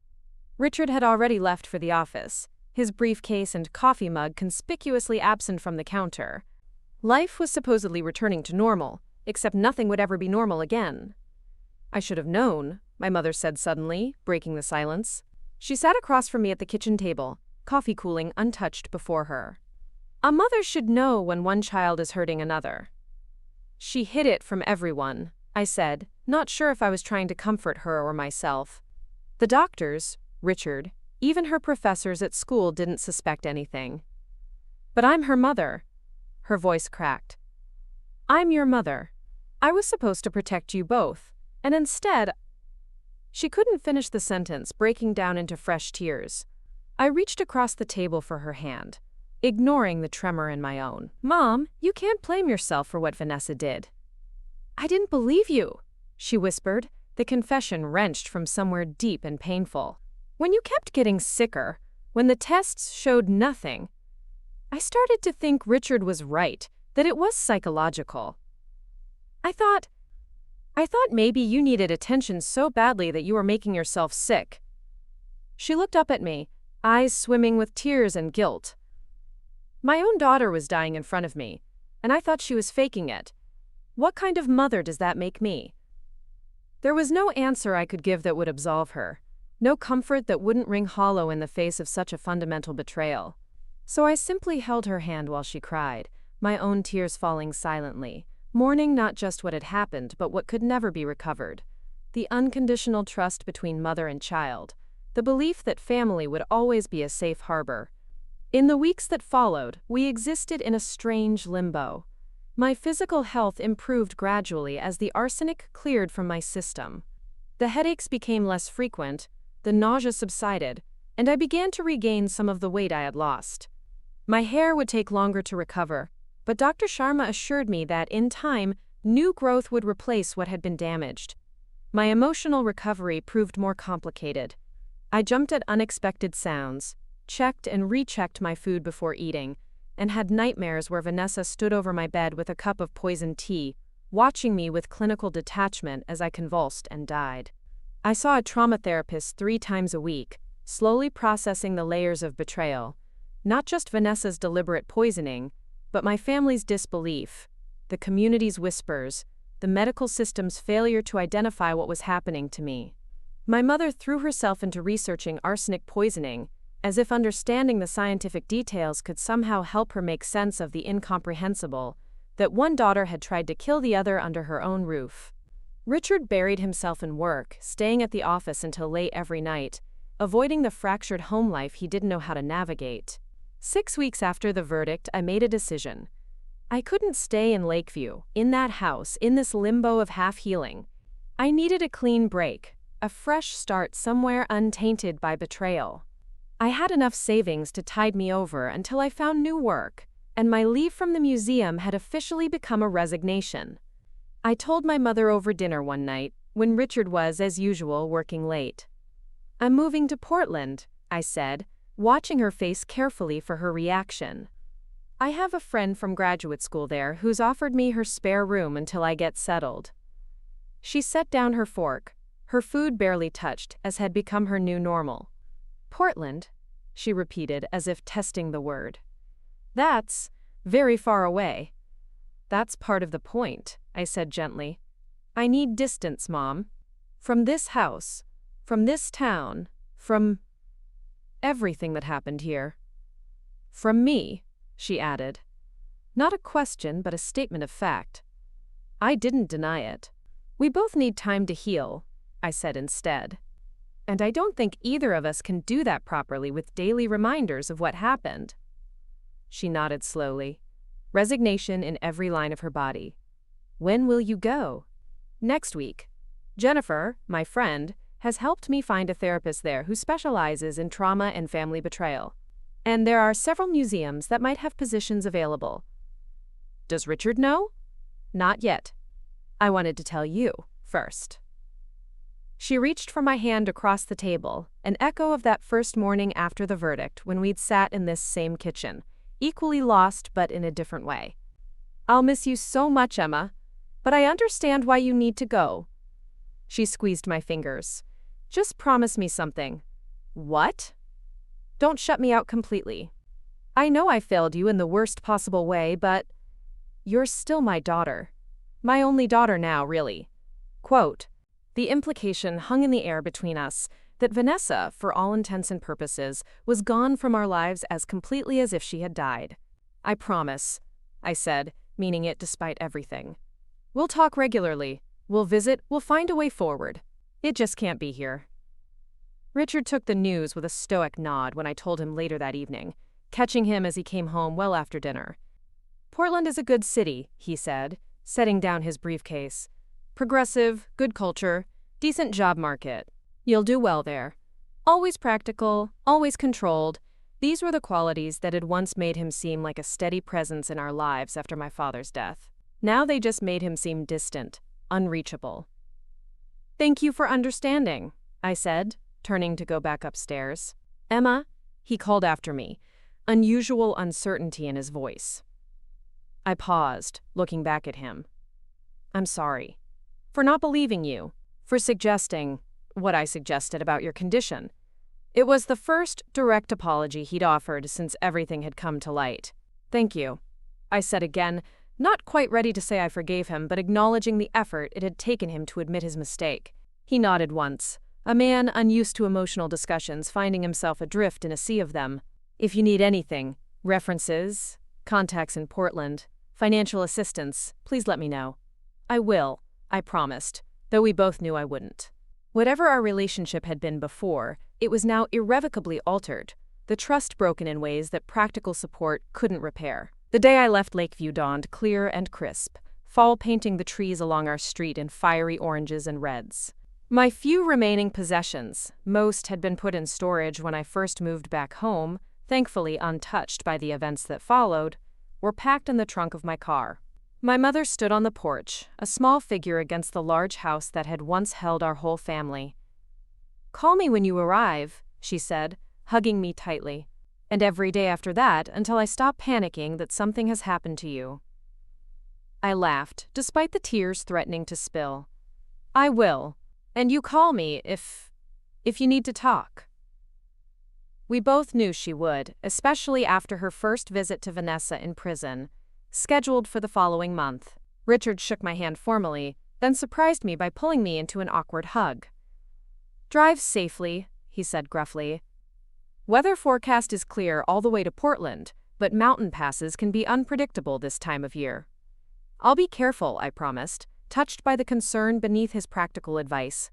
Speaker 1: Richard had already left for the office, his briefcase and coffee mug conspicuously absent from the counter. Life was supposedly returning to normal, except nothing would ever be normal again. I should have known, my mother said suddenly, breaking the silence. She sat across from me at the kitchen table, coffee cooling untouched before her. A mother should know when one child is hurting another. She hid it from everyone, I said, not sure if I was trying to comfort her or myself. The doctors, Richard, even her professors at school didn't suspect anything. But I'm her mother. Her voice cracked. I'm your mother. I was supposed to protect you both, and instead... She couldn't finish the sentence, breaking down into fresh tears. I reached across the table for her hand, ignoring the tremor in my own. Mom, you can't blame yourself for what Vanessa did. I didn't believe you, she whispered, the confession wrenched from somewhere deep and painful. When you kept getting sicker, when the tests showed nothing, I started to think Richard was right, that it was psychological. I thought maybe you needed attention so badly that you were making yourself sick. She looked up at me, eyes swimming with tears and guilt. My own daughter was dying in front of me, and I thought she was faking it. What kind of mother does that make me? There was no answer I could give that would absolve her, no comfort that wouldn't ring hollow in the face of such a fundamental betrayal. So I simply held her hand while she cried, my own tears falling silently, mourning not just what had happened but what could never be recovered. The unconditional trust between mother and child, the belief that family would always be a safe harbor. In the weeks that followed, we existed in a strange limbo. My physical health improved gradually as the arsenic cleared from my system. The headaches became less frequent, the nausea subsided, and I began to regain some of the weight I had lost. My hair would take longer to recover, but Dr. Sharma assured me that, in time, new growth would replace what had been damaged. My emotional recovery proved more complicated. I jumped at unexpected sounds, checked and rechecked my food before eating, and had nightmares where Vanessa stood over my bed with a cup of poisoned tea, watching me with clinical detachment as I convulsed and died. I saw a trauma therapist 3 times a week, slowly processing the layers of betrayal, not just Vanessa's deliberate poisoning, but my family's disbelief, the community's whispers, the medical system's failure to identify what was happening to me. My mother threw herself into researching arsenic poisoning, as if understanding the scientific details could somehow help her make sense of the incomprehensible, that one daughter had tried to kill the other under her own roof. Richard buried himself in work, staying at the office until late every night, avoiding the fractured home life he didn't know how to navigate. 6 weeks after the verdict, I made a decision. I couldn't stay in Lakeview, in that house, in this limbo of half-healing. I needed a clean break, a fresh start somewhere untainted by betrayal. I had enough savings to tide me over until I found new work, and my leave from the museum had officially become a resignation. I told my mother over dinner one night, when Richard was, as usual, working late. I'm moving to Portland, I said, watching her face carefully for her reaction. I have a friend from graduate school there who's offered me her spare room until I get settled. She set down her fork, her food barely touched, as had become her new normal. Portland, she repeated as if testing the word. That's very far away. That's part of the point, I said gently. I need distance, Mom. From this house, from this town, from everything that happened here. From me, she added. Not a question, but a statement of fact. I didn't deny it. We both need time to heal, I said instead. And I don't think either of us can do that properly with daily reminders of what happened. She nodded slowly, resignation in every line of her body. When will you go? Next week. Jennifer, my friend, has helped me find a therapist there who specializes in trauma and family betrayal. And there are several museums that might have positions available. Does Richard know? Not yet. I wanted to tell you first. She reached for my hand across the table, an echo of that first morning after the verdict when we'd sat in this same kitchen, equally lost but in a different way. "I'll miss you so much, Emma, but I understand why you need to go." She squeezed my fingers. "Just promise me something." "What?" "Don't shut me out completely. I know I failed you in the worst possible way, but you're still my daughter. My only daughter now, really." Quote, the implication hung in the air between us that Vanessa, for all intents and purposes, was gone from our lives as completely as if she had died. "I promise," I said, meaning it despite everything. "We'll talk regularly. We'll visit. We'll find a way forward. It just can't be here." Richard took the news with a stoic nod when I told him later that evening, catching him as he came home well after dinner. "Portland is a good city," he said, setting down his briefcase. "Progressive, good culture, decent job market. You'll do well there. Always practical, always controlled." These were the qualities that had once made him seem like a steady presence in our lives after my father's death. Now they just made him seem distant, unreachable. "Thank you for understanding," I said, turning to go back upstairs. "Emma," he called after me, unusual uncertainty in his voice. I paused, looking back at him. "I'm sorry. For not believing you. For suggesting what I suggested about your condition." It was the first direct apology he'd offered since everything had come to light. "Thank you," I said again, not quite ready to say I forgave him, but acknowledging the effort it had taken him to admit his mistake. He nodded once, a man unused to emotional discussions finding himself adrift in a sea of them. "If you need anything, references, contacts in Portland, financial assistance, please let me know." "I will," I promised, though we both knew I wouldn't. Whatever our relationship had been before, it was now irrevocably altered, the trust broken in ways that practical support couldn't repair. The day I left Lakeview dawned clear and crisp, fall painting the trees along our street in fiery oranges and reds. My few remaining possessions, most had been put in storage when I first moved back home, thankfully untouched by the events that followed, were packed in the trunk of my car. My mother stood on the porch, a small figure against the large house that had once held our whole family. "Call me when you arrive," she said, hugging me tightly. "And every day after that until I stop panicking that something has happened to you." I laughed, despite the tears threatening to spill. "I will. And you call me if you need to talk." We both knew she would, especially after her first visit to Vanessa in prison, scheduled for the following month. Richard shook my hand formally, then surprised me by pulling me into an awkward hug. "Drive safely," he said gruffly. "Weather forecast is clear all the way to Portland, but mountain passes can be unpredictable this time of year." "I'll be careful," I promised, touched by the concern beneath his practical advice.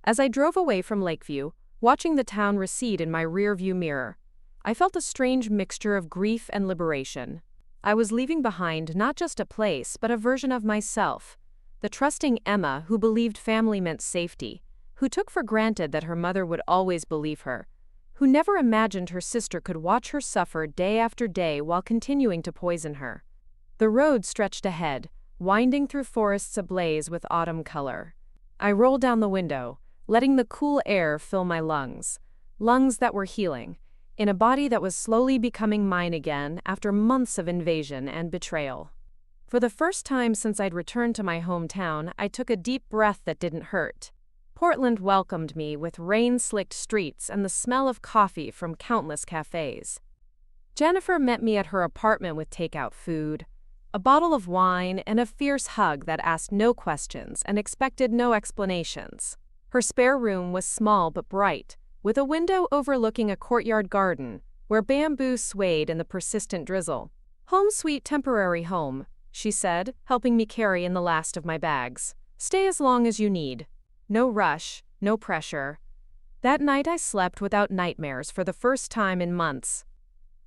Speaker 1: As I drove away from Lakeview, watching the town recede in my rearview mirror, I felt a strange mixture of grief and liberation. I was leaving behind not just a place, but a version of myself, the trusting Emma who believed family meant safety, who took for granted that her mother would always believe her, who never imagined her sister could watch her suffer day after day while continuing to poison her. The road stretched ahead, winding through forests ablaze with autumn color. I rolled down the window, letting the cool air fill my lungs that were healing, in a body that was slowly becoming mine again after months of invasion and betrayal. For the first time since I'd returned to my hometown, I took a deep breath that didn't hurt. Portland welcomed me with rain-slicked streets and the smell of coffee from countless cafes. Jennifer met me at her apartment with takeout food, a bottle of wine, and a fierce hug that asked no questions and expected no explanations. Her spare room was small but bright, with a window overlooking a courtyard garden where bamboo swayed in the persistent drizzle. "Home sweet temporary home," she said, helping me carry in the last of my bags. "Stay as long as you need. No rush, no pressure." That night I slept without nightmares for the first time in months.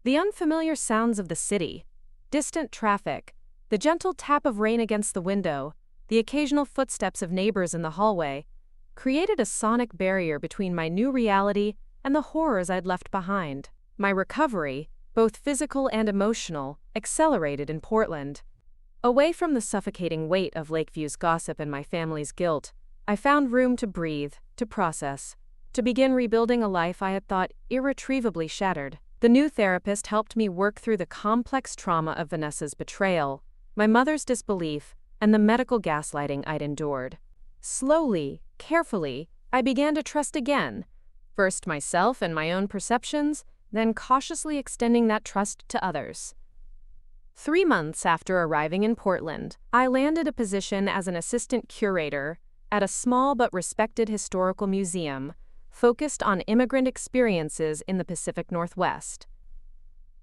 Speaker 1: The unfamiliar sounds of the city, distant traffic, the gentle tap of rain against the window, the occasional footsteps of neighbors in the hallway, created a sonic barrier between my new reality and the horrors I'd left behind. My recovery, both physical and emotional, accelerated in Portland. Away from the suffocating weight of Lakeview's gossip and my family's guilt, I found room to breathe, to process, to begin rebuilding a life I had thought irretrievably shattered. The new therapist helped me work through the complex trauma of Vanessa's betrayal, my mother's disbelief, and the medical gaslighting I'd endured. Slowly, carefully, I began to trust again, first myself and my own perceptions, then cautiously extending that trust to others. 3 months after arriving in Portland, I landed a position as an assistant curator at a small but respected historical museum focused on immigrant experiences in the Pacific Northwest.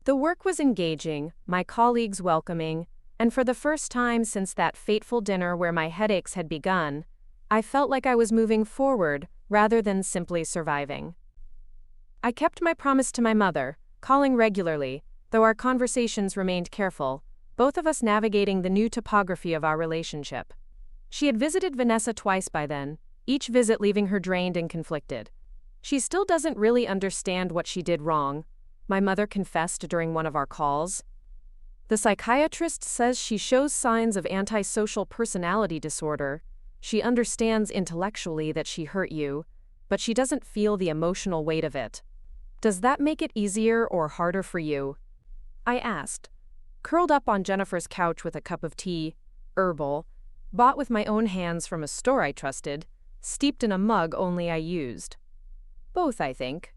Speaker 1: The work was engaging, my colleagues welcoming, and for the first time since that fateful dinner where my headaches had begun, I felt like I was moving forward rather than simply surviving. I kept my promise to my mother, calling regularly, though our conversations remained careful, both of us navigating the new topography of our relationship. She had visited Vanessa twice by then, each visit leaving her drained and conflicted. She still doesn't really understand what she did wrong, my mother confessed during one of our calls. The psychiatrist says she shows signs of antisocial personality disorder. She understands intellectually that she hurt you, but she doesn't feel the emotional weight of it. Does that make it easier or harder for you? I asked, curled up on Jennifer's couch with a cup of tea, herbal, bought with my own hands from a store I trusted, steeped in a mug only I used. Both, I think,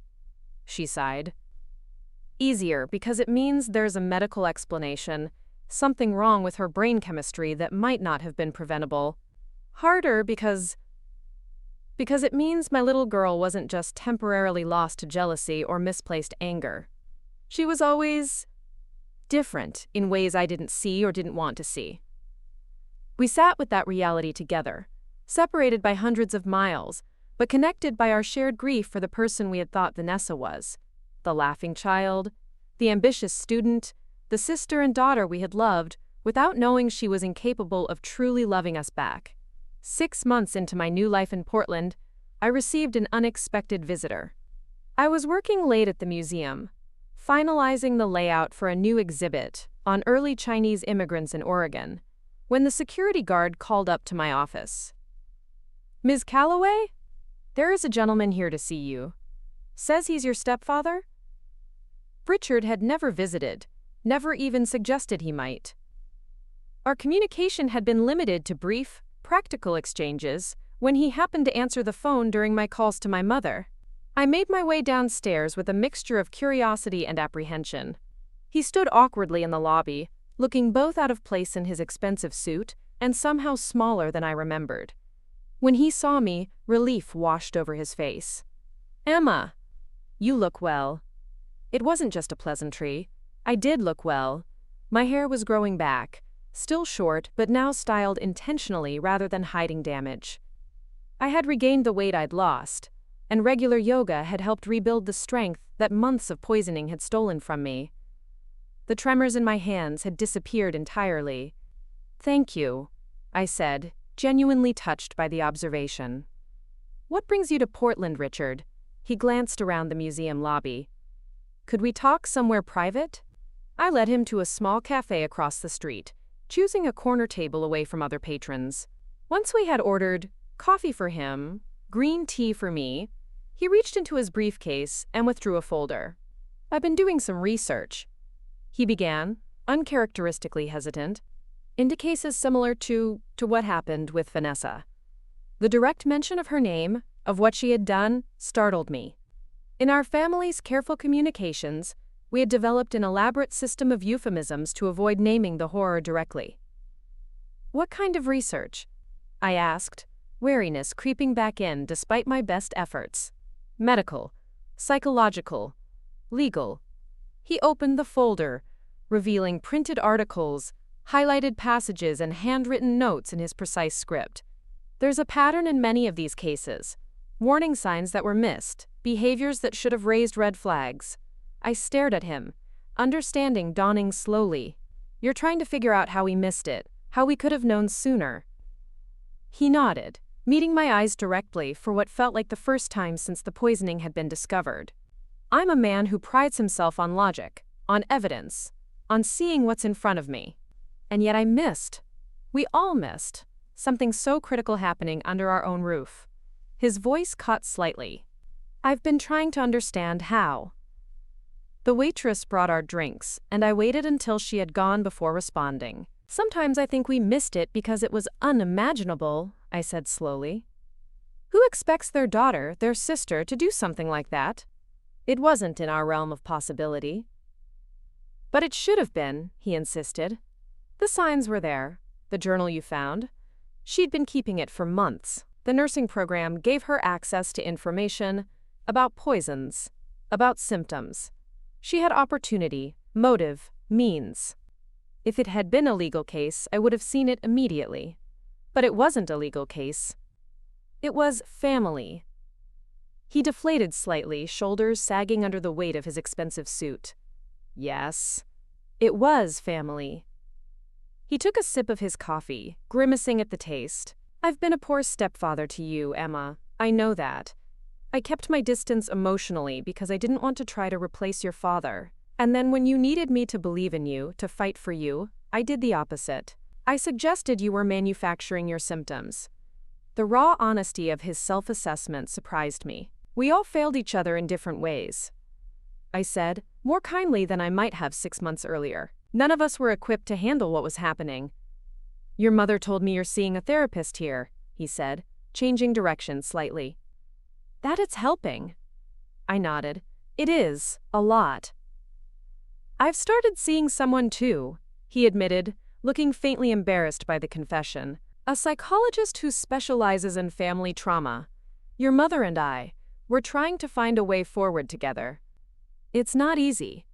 Speaker 1: she sighed. Easier because it means there's a medical explanation, something wrong with her brain chemistry that might not have been preventable. Harder because it means my little girl wasn't just temporarily lost to jealousy or misplaced anger. She was always different in ways I didn't see or didn't want to see. We sat with that reality together, separated by hundreds of miles, but connected by our shared grief for the person we had thought Vanessa was. The laughing child, the ambitious student, the sister and daughter we had loved without knowing she was incapable of truly loving us back. 6 months into my new life in Portland, I received an unexpected visitor. I was working late at the museum, finalizing the layout for a new exhibit on early Chinese immigrants in Oregon, when the security guard called up to my office. "Ms. Calloway? There is a gentleman here to see you. Says he's your stepfather?" Richard had never visited, never even suggested he might. Our communication had been limited to brief, practical exchanges when he happened to answer the phone during my calls to my mother. I made my way downstairs with a mixture of curiosity and apprehension. He stood awkwardly in the lobby, looking both out of place in his expensive suit and somehow smaller than I remembered. When he saw me, relief washed over his face. "Emma, you look well." It wasn't just a pleasantry. I did look well. My hair was growing back, still short but now styled intentionally rather than hiding damage. I had regained the weight I'd lost, and regular yoga had helped rebuild the strength that months of poisoning had stolen from me. The tremors in my hands had disappeared entirely. "Thank you," I said, genuinely touched by the observation. "What brings you to Portland, Richard?" He glanced around the museum lobby. "Could we talk somewhere private?" I led him to a small cafe across the street, choosing a corner table away from other patrons. Once we had ordered coffee for him, green tea for me, he reached into his briefcase and withdrew a folder. "I've been doing some research," he began, uncharacteristically hesitant, "into cases similar to what happened with Vanessa." The direct mention of her name, of what she had done, startled me. In our family's careful communications, we had developed an elaborate system of euphemisms to avoid naming the horror directly. "What kind of research?" I asked, wariness creeping back in despite my best efforts. "Medical, psychological, legal." He opened the folder, revealing printed articles, highlighted passages and handwritten notes in his precise script. "There's a pattern in many of these cases. Warning signs that were missed, behaviors that should have raised red flags." I stared at him, understanding dawning slowly. "You're trying to figure out how we missed it, how we could have known sooner." He nodded, meeting my eyes directly for what felt like the first time since the poisoning had been discovered. "I'm a man who prides himself on logic, on evidence, on seeing what's in front of me. And yet I missed. We all missed. Something so critical happening under our own roof." His voice caught slightly. "I've been trying to understand how." The waitress brought our drinks, and I waited until she had gone before responding. Sometimes I think we missed it because it was unimaginable, I said slowly. Who expects their daughter, their sister, to do something like that? It wasn't in our realm of possibility. But it should have been, he insisted. The signs were there. The journal you found. She'd been keeping it for months. The nursing program gave her access to information about poisons, about symptoms. She had opportunity, motive, means. If it had been a legal case, I would have seen it immediately. But it wasn't a legal case. It was family. He deflated slightly, shoulders sagging under the weight of his expensive suit. Yes, it was family. He took a sip of his coffee, grimacing at the taste. I've been a poor stepfather to you, Emma. I know that. I kept my distance emotionally because I didn't want to try to replace your father. And then when you needed me to believe in you, to fight for you, I did the opposite. I suggested you were manufacturing your symptoms. The raw honesty of his self-assessment surprised me. We all failed each other in different ways. I said, more kindly than I might have 6 months earlier. None of us were equipped to handle what was happening. Your mother told me you're seeing a therapist here, he said, changing direction slightly. That it's helping. I nodded. It is, a lot. I've started seeing someone too, he admitted, looking faintly embarrassed by the confession. A psychologist who specializes in family trauma. Your mother and I, we're trying to find a way forward together. It's not easy.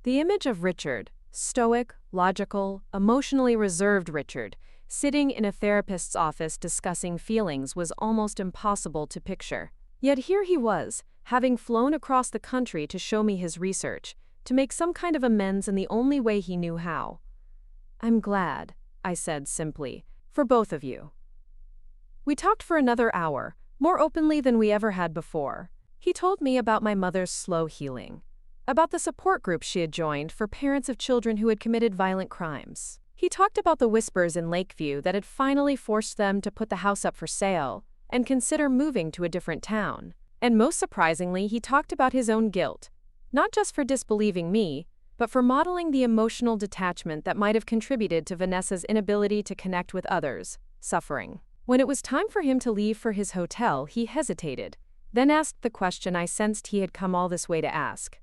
Speaker 1: The image of Richard, stoic, logical, emotionally reserved Richard, sitting in a therapist's office discussing feelings was almost impossible to picture. Yet here he was, having flown across the country to show me his research, to make some kind of amends in the only way he knew how. I'm glad, I said simply, for both of you. We talked for another hour, more openly than we ever had before. He told me about my mother's slow healing, about the support group she had joined for parents of children who had committed violent crimes. He talked about the whispers in Lakeview that had finally forced them to put the house up for sale and consider moving to a different town. And most surprisingly, he talked about his own guilt, not just for disbelieving me, but for modeling the emotional detachment that might have contributed to Vanessa's inability to connect with others, suffering. When it was time for him to leave for his hotel, he hesitated, then asked the question I sensed he had come all this way to ask.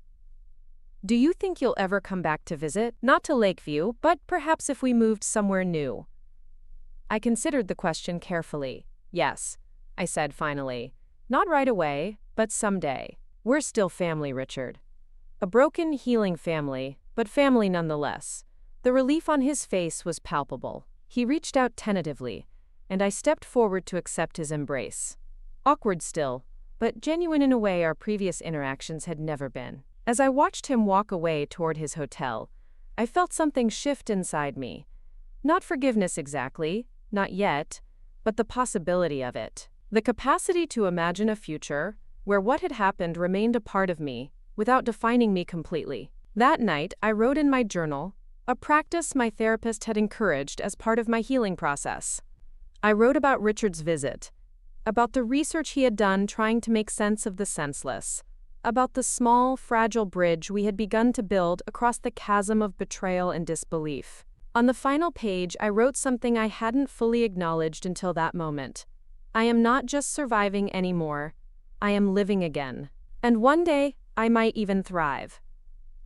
Speaker 1: Do you think you'll ever come back to visit? Not to Lakeview, but perhaps if we moved somewhere new. I considered the question carefully. Yes, I said finally. Not right away, but someday. We're still family, Richard. A broken, healing family, but family nonetheless. The relief on his face was palpable. He reached out tentatively, and I stepped forward to accept his embrace. Awkward still, but genuine in a way our previous interactions had never been. As I watched him walk away toward his hotel, I felt something shift inside me. Not forgiveness exactly, not yet, but the possibility of it. The capacity to imagine a future where what had happened remained a part of me, without defining me completely. That night, I wrote in my journal, a practice my therapist had encouraged as part of my healing process. I wrote about Richard's visit, about the research he had done trying to make sense of the senseless, about the small, fragile bridge we had begun to build across the chasm of betrayal and disbelief. On the final page, I wrote something I hadn't fully acknowledged until that moment. I am not just surviving anymore. I am living again. And one day, I might even thrive.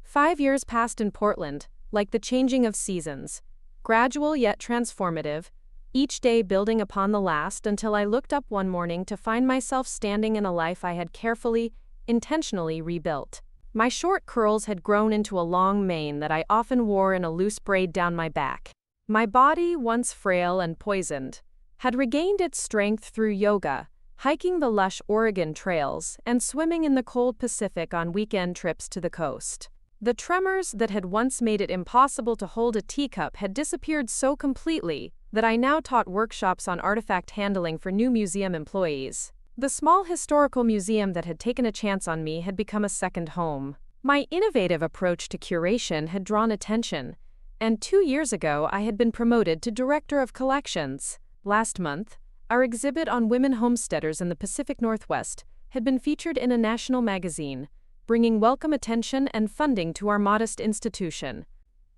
Speaker 1: 5 years passed in Portland, like the changing of seasons, gradual yet transformative, each day building upon the last until I looked up one morning to find myself standing in a life I had carefully, intentionally rebuilt. My short curls had grown into a long mane that I often wore in a loose braid down my back. My body, once frail and poisoned, had regained its strength through yoga, hiking the lush Oregon trails, and swimming in the cold Pacific on weekend trips to the coast. The tremors that had once made it impossible to hold a teacup had disappeared so completely that I now taught workshops on artifact handling for new museum employees. The small historical museum that had taken a chance on me had become a second home. My innovative approach to curation had drawn attention, and 2 years ago I had been promoted to Director of Collections. Last month, our exhibit on women homesteaders in the Pacific Northwest had been featured in a national magazine, bringing welcome attention and funding to our modest institution.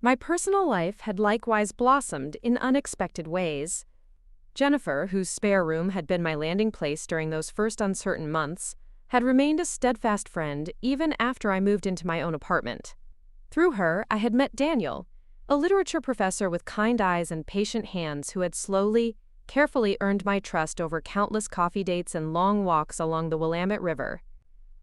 Speaker 1: My personal life had likewise blossomed in unexpected ways. Jennifer, whose spare room had been my landing place during those first uncertain months, had remained a steadfast friend even after I moved into my own apartment. Through her, I had met Daniel, a literature professor with kind eyes and patient hands who had slowly, carefully earned my trust over countless coffee dates and long walks along the Willamette River.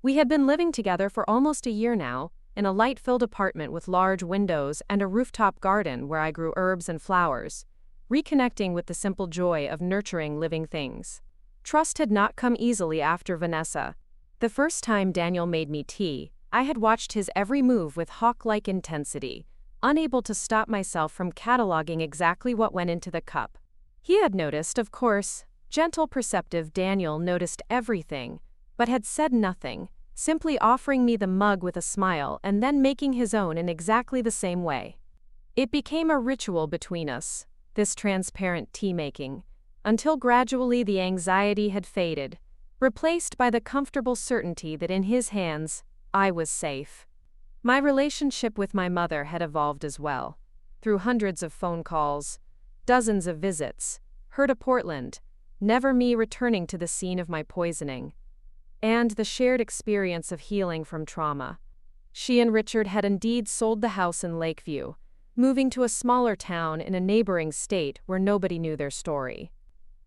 Speaker 1: We had been living together for almost a year now, in a light-filled apartment with large windows and a rooftop garden where I grew herbs and flowers, reconnecting with the simple joy of nurturing living things. Trust had not come easily after Vanessa. The first time Daniel made me tea, I had watched his every move with hawk-like intensity, unable to stop myself from cataloging exactly what went into the cup. He had noticed, of course. Gentle, perceptive Daniel noticed everything, but had said nothing, simply offering me the mug with a smile and then making his own in exactly the same way. It became a ritual between us, this transparent tea-making, until gradually the anxiety had faded, replaced by the comfortable certainty that in his hands, I was safe. My relationship with my mother had evolved as well, through hundreds of phone calls, dozens of visits, her to Portland, never me returning to the scene of my poisoning, and the shared experience of healing from trauma. She and Richard had indeed sold the house in Lakeview, moving to a smaller town in a neighboring state where nobody knew their story.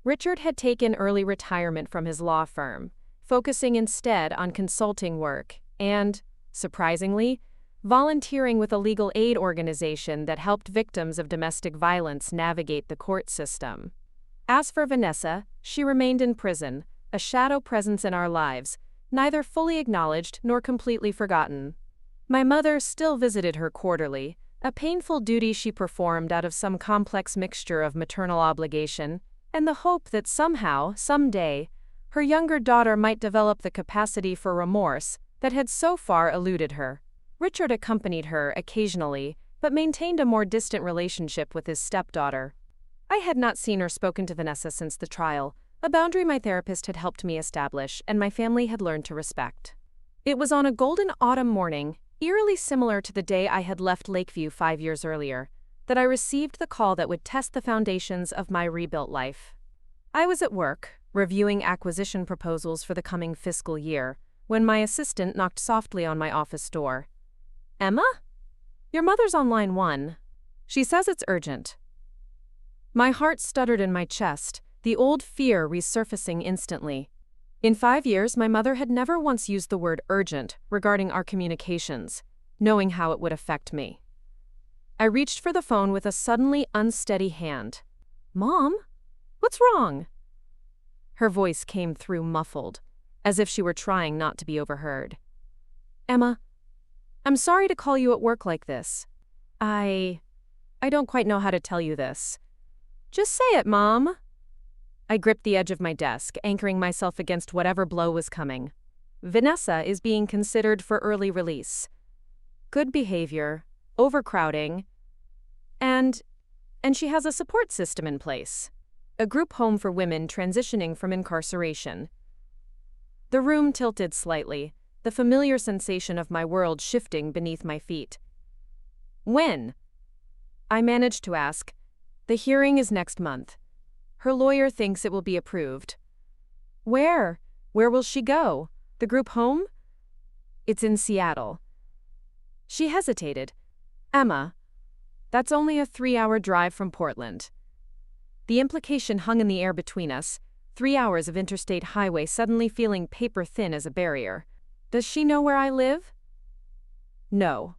Speaker 1: Richard had taken early retirement from his law firm, focusing instead on consulting work and, surprisingly, volunteering with a legal aid organization that helped victims of domestic violence navigate the court system. As for Vanessa, she remained in prison, a shadow presence in our lives, neither fully acknowledged nor completely forgotten. My mother still visited her quarterly, a painful duty she performed out of some complex mixture of maternal obligation and the hope that somehow, someday, her younger daughter might develop the capacity for remorse that had so far eluded her. Richard accompanied her occasionally, but maintained a more distant relationship with his stepdaughter. I had not seen or spoken to Vanessa since the trial, a boundary my therapist had helped me establish and my family had learned to respect. It was on a golden autumn morning, eerily similar to the day I had left Lakeview 5 years earlier, that I received the call that would test the foundations of my rebuilt life. I was at work, reviewing acquisition proposals for the coming fiscal year, when my assistant knocked softly on my office door. "Emma? Your mother's on line 1. She says it's urgent." My heart stuttered in my chest, the old fear resurfacing instantly. In 5 years, my mother had never once used the word urgent regarding our communications, knowing how it would affect me. I reached for the phone with a suddenly unsteady hand. "Mom? What's wrong?" Her voice came through muffled, as if she were trying not to be overheard. "Emma, I'm sorry to call you at work like this. I don't quite know how to tell you this." "Just say it, Mom." I gripped the edge of my desk, anchoring myself against whatever blow was coming. Vanessa is being considered for early release. Good behavior, overcrowding, and she has a support system in place. A group home for women transitioning from incarceration. The room tilted slightly, the familiar sensation of my world shifting beneath my feet. "When?" I managed to ask. "The hearing is next month. Her lawyer thinks it will be approved." "Where? Where will she go? The group home?" "It's in Seattle." She hesitated. "Emma, that's only a 3-hour drive from Portland." The implication hung in the air between us, 3 hours of interstate highway suddenly feeling paper-thin as a barrier. "Does she know where I live?" "No,"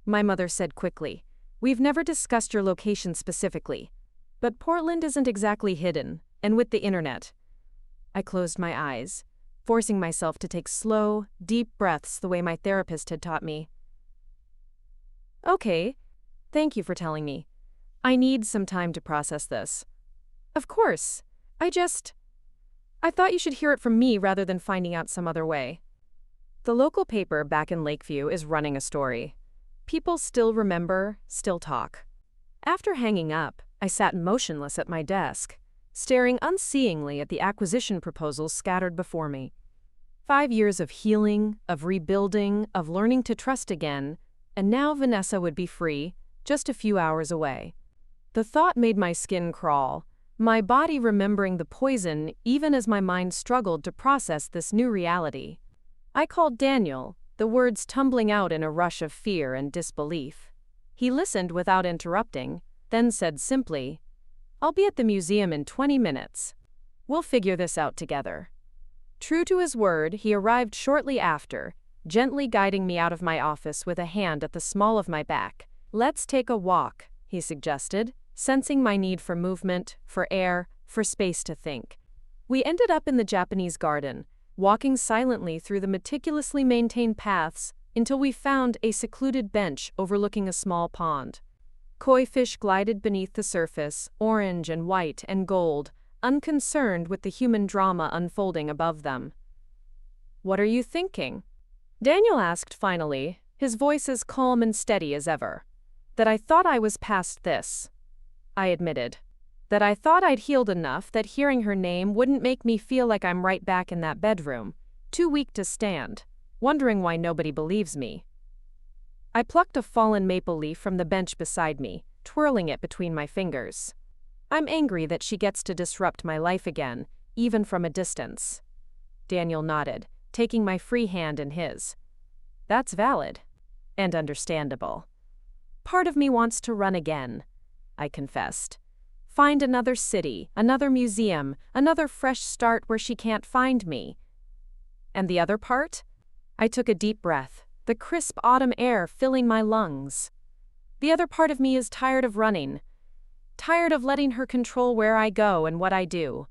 Speaker 1: my mother said quickly. "We've never discussed your location specifically. But Portland isn't exactly hidden, and with the internet." I closed my eyes, forcing myself to take slow, deep breaths the way my therapist had taught me. "Okay, thank you for telling me. I need some time to process this." "Of course. I thought you should hear it from me rather than finding out some other way." The local paper back in Lakeview is running a story. People still remember, still talk. After hanging up, I sat motionless at my desk, staring unseeingly at the acquisition proposals scattered before me. 5 years of healing, of rebuilding, of learning to trust again, and now Vanessa would be free, just a few hours away. The thought made my skin crawl, my body remembering the poison even as my mind struggled to process this new reality. I called Daniel, the words tumbling out in a rush of fear and disbelief. He listened without interrupting, then said simply, "I'll be at the museum in 20 minutes. We'll figure this out together." True to his word, he arrived shortly after, gently guiding me out of my office with a hand at the small of my back. "Let's take a walk," he suggested, sensing my need for movement, for air, for space to think. We ended up in the Japanese garden, walking silently through the meticulously maintained paths until we found a secluded bench overlooking a small pond. Koi fish glided beneath the surface, orange and white and gold, unconcerned with the human drama unfolding above them. "What are you thinking?" Daniel asked finally, his voice as calm and steady as ever. "That I thought I was past this," I admitted. "That I thought I'd healed enough that hearing her name wouldn't make me feel like I'm right back in that bedroom, too weak to stand, wondering why nobody believes me." I plucked a fallen maple leaf from the bench beside me, twirling it between my fingers. "I'm angry that she gets to disrupt my life again, even from a distance." Daniel nodded, taking my free hand in his. "That's valid. And understandable. Part of me wants to run again," I confessed. "Find another city, another museum, another fresh start where she can't find me." "And the other part?" I took a deep breath, the crisp autumn air filling my lungs. "The other part of me is tired of running. Tired of letting her control where I go and what I do.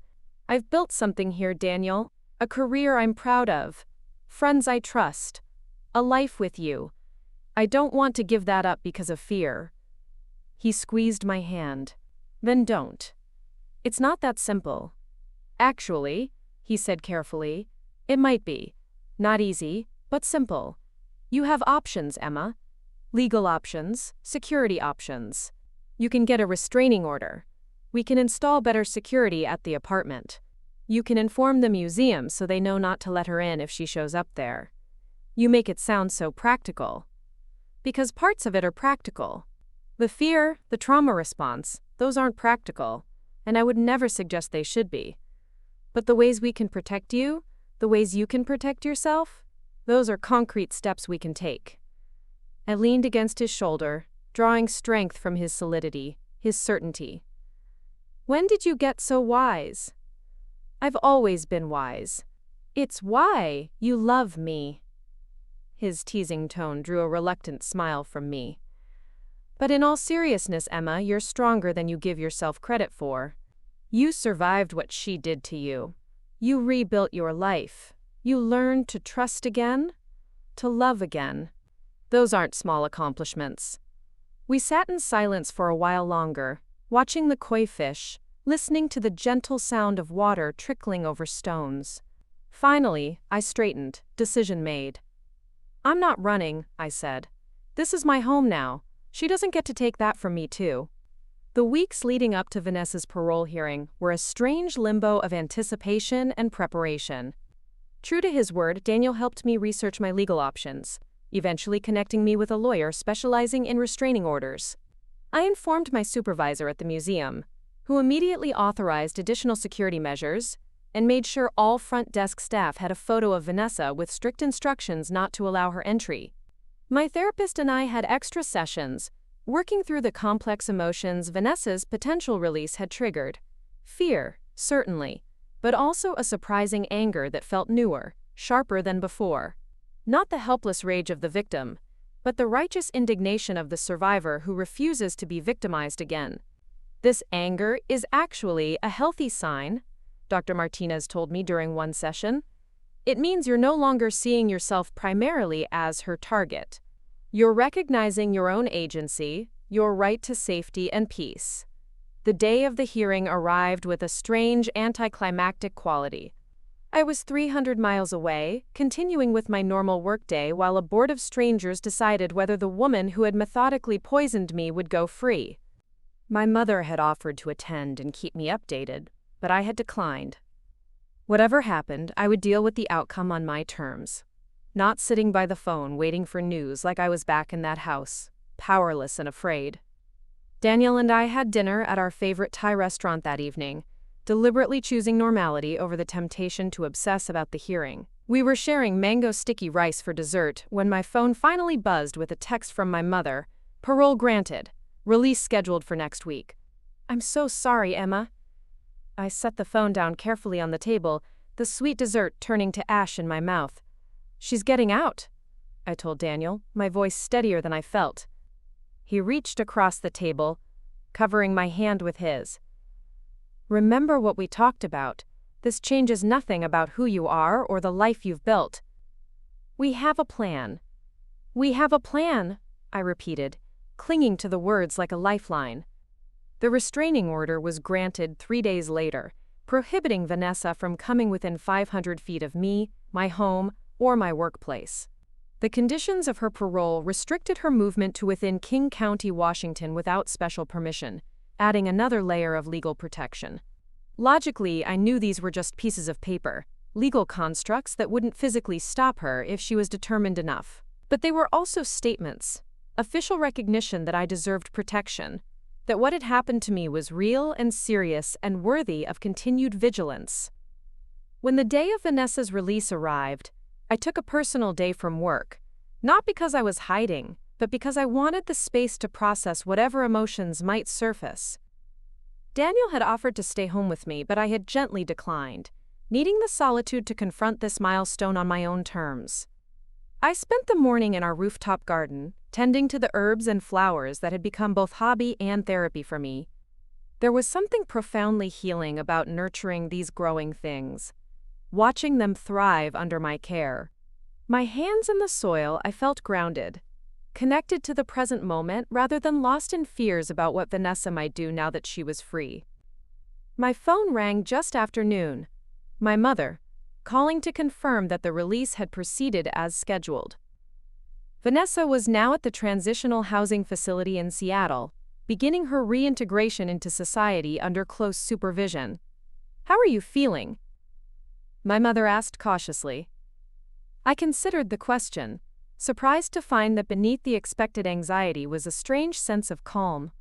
Speaker 1: I've built something here, Daniel. A career I'm proud of. Friends I trust. A life with you. I don't want to give that up because of fear." He squeezed my hand. "Then don't. It's not that simple." "Actually," he said carefully, "it might be. Not easy, but simple. You have options, Emma. Legal options, security options. You can get a restraining order. We can install better security at the apartment. You can inform the museum so they know not to let her in if she shows up there. You make it sound so practical. Because parts of it are practical. The fear, the trauma response, those aren't practical, and I would never suggest they should be. But the ways we can protect you, the ways you can protect yourself, those are concrete steps we can take." I leaned against his shoulder, drawing strength from his solidity, his certainty. "When did you get so wise?" "I've always been wise. It's why you love me." His teasing tone drew a reluctant smile from me. "But in all seriousness, Emma, you're stronger than you give yourself credit for. You survived what she did to you. You rebuilt your life. You learned to trust again, to love again. Those aren't small accomplishments." We sat in silence for a while longer, watching the koi fish, listening to the gentle sound of water trickling over stones. Finally, I straightened, decision made. "I'm not running," I said. "This is my home now. She doesn't get to take that from me, too." The weeks leading up to Vanessa's parole hearing were a strange limbo of anticipation and preparation. True to his word, Daniel helped me research my legal options, eventually connecting me with a lawyer specializing in restraining orders. I informed my supervisor at the museum, who immediately authorized additional security measures and made sure all front desk staff had a photo of Vanessa with strict instructions not to allow her entry. My therapist and I had extra sessions, working through the complex emotions Vanessa's potential release had triggered. Fear, certainly, but also a surprising anger that felt newer, sharper than before. Not the helpless rage of the victim, but the righteous indignation of the survivor who refuses to be victimized again. This anger is actually a healthy sign, Dr. Martinez told me during one session. It means you're no longer seeing yourself primarily as her target. You're recognizing your own agency, your right to safety and peace. The day of the hearing arrived with a strange anticlimactic quality. I was 300 miles away, continuing with my normal workday while a board of strangers decided whether the woman who had methodically poisoned me would go free. My mother had offered to attend and keep me updated, but I had declined. Whatever happened, I would deal with the outcome on my terms. Not sitting by the phone waiting for news like I was back in that house, powerless and afraid. Daniel and I had dinner at our favorite Thai restaurant that evening, deliberately choosing normality over the temptation to obsess about the hearing. We were sharing mango sticky rice for dessert when my phone finally buzzed with a text from my mother. Parole granted. Release scheduled for next week. I'm so sorry, Emma. I set the phone down carefully on the table, the sweet dessert turning to ash in my mouth. She's getting out, I told Daniel, my voice steadier than I felt. He reached across the table, covering my hand with his. Remember what we talked about. This changes nothing about who you are or the life you've built. We have a plan. We have a plan, I repeated, clinging to the words like a lifeline. The restraining order was granted 3 days later, prohibiting Vanessa from coming within 500 feet of me, my home, or my workplace. The conditions of her parole restricted her movement to within King County, Washington without special permission, adding another layer of legal protection. Logically, I knew these were just pieces of paper, legal constructs that wouldn't physically stop her if she was determined enough. But they were also statements, official recognition that I deserved protection, that what had happened to me was real and serious and worthy of continued vigilance. When the day of Vanessa's release arrived, I took a personal day from work, not because I was hiding, but because I wanted the space to process whatever emotions might surface. Daniel had offered to stay home with me, but I had gently declined, needing the solitude to confront this milestone on my own terms. I spent the morning in our rooftop garden, tending to the herbs and flowers that had become both hobby and therapy for me. There was something profoundly healing about nurturing these growing things, watching them thrive under my care. My hands in the soil, I felt grounded, connected to the present moment rather than lost in fears about what Vanessa might do now that she was free. My phone rang just after noon. My mother, calling to confirm that the release had proceeded as scheduled. Vanessa was now at the transitional housing facility in Seattle, beginning her reintegration into society under close supervision. How are you feeling? My mother asked cautiously. I considered the question, surprised to find that beneath the expected anxiety was a strange sense of calm.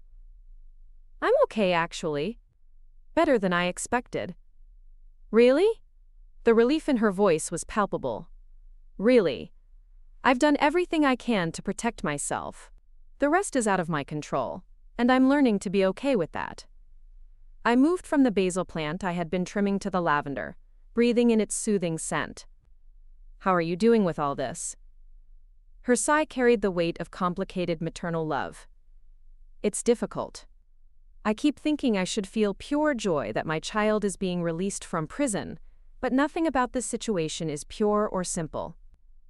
Speaker 1: I'm okay, actually. Better than I expected. Really? The relief in her voice was palpable. Really. I've done everything I can to protect myself. The rest is out of my control, and I'm learning to be okay with that. I moved from the basil plant I had been trimming to the lavender, breathing in its soothing scent. How are you doing with all this? Her sigh carried the weight of complicated maternal love. It's difficult. I keep thinking I should feel pure joy that my child is being released from prison, but nothing about this situation is pure or simple.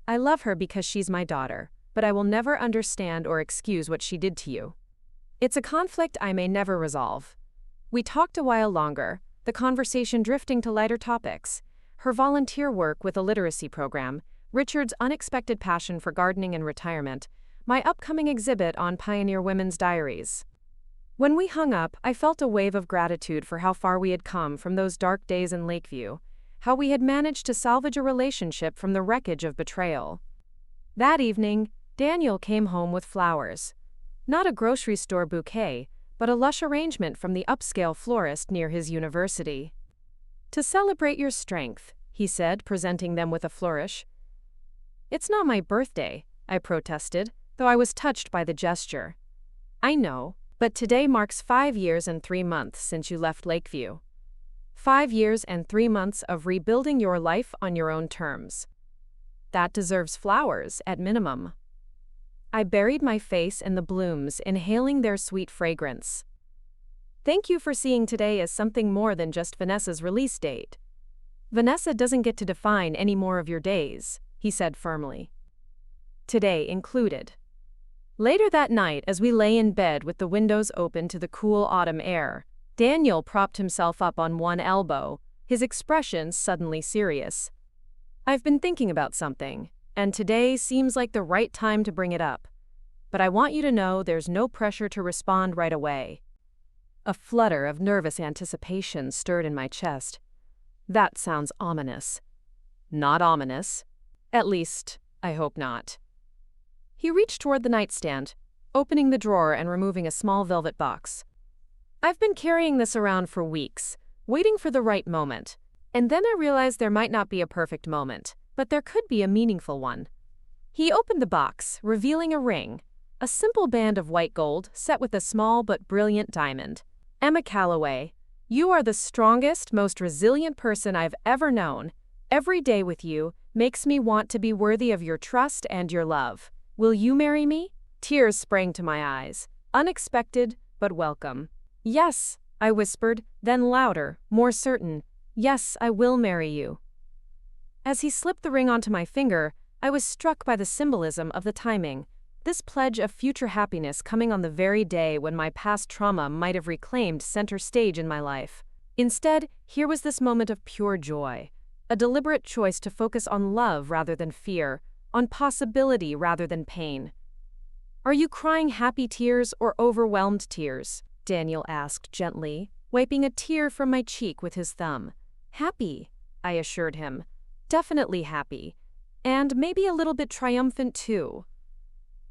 Speaker 1: I love her because she's my daughter, but I will never understand or excuse what she did to you. It's a conflict I may never resolve. We talked a while longer, the conversation drifting to lighter topics. Her volunteer work with a literacy program, Richard's unexpected passion for gardening and retirement, my upcoming exhibit on pioneer women's diaries. When we hung up, I felt a wave of gratitude for how far we had come from those dark days in Lakeview, how we had managed to salvage a relationship from the wreckage of betrayal. That evening, Daniel came home with flowers. Not a grocery store bouquet, but a lush arrangement from the upscale florist near his university. To celebrate your strength, he said, presenting them with a flourish. It's not my birthday, I protested, though I was touched by the gesture. I know, but today marks 5 years and 3 months since you left Lakeview. 5 years and 3 months of rebuilding your life on your own terms. That deserves flowers, at minimum. I buried my face in the blooms, inhaling their sweet fragrance. Thank you for seeing today as something more than just Vanessa's release date. Vanessa doesn't get to define any more of your days, he said firmly. Today included. Later that night, as we lay in bed with the windows open to the cool autumn air, Daniel propped himself up on one elbow, his expression suddenly serious. I've been thinking about something, and today seems like the right time to bring it up. But I want you to know there's no pressure to respond right away. A flutter of nervous anticipation stirred in my chest. That sounds ominous. Not ominous. At least, I hope not. He reached toward the nightstand, opening the drawer and removing a small velvet box. I've been carrying this around for weeks, waiting for the right moment. And then I realized there might not be a perfect moment, but there could be a meaningful one. He opened the box, revealing a ring, a simple band of white gold set with a small but brilliant diamond. Emma Calloway, you are the strongest, most resilient person I've ever known. Every day with you makes me want to be worthy of your trust and your love. Will you marry me? Tears sprang to my eyes, unexpected but welcome. Yes, I whispered, then louder, more certain. Yes, I will marry you. As he slipped the ring onto my finger, I was struck by the symbolism of the timing. This pledge of future happiness coming on the very day when my past trauma might have reclaimed center stage in my life. Instead, here was this moment of pure joy. A deliberate choice to focus on love rather than fear, on possibility rather than pain. Are you crying happy tears or overwhelmed tears? Daniel asked gently, wiping a tear from my cheek with his thumb. Happy, I assured him. Definitely happy. And maybe a little bit triumphant too.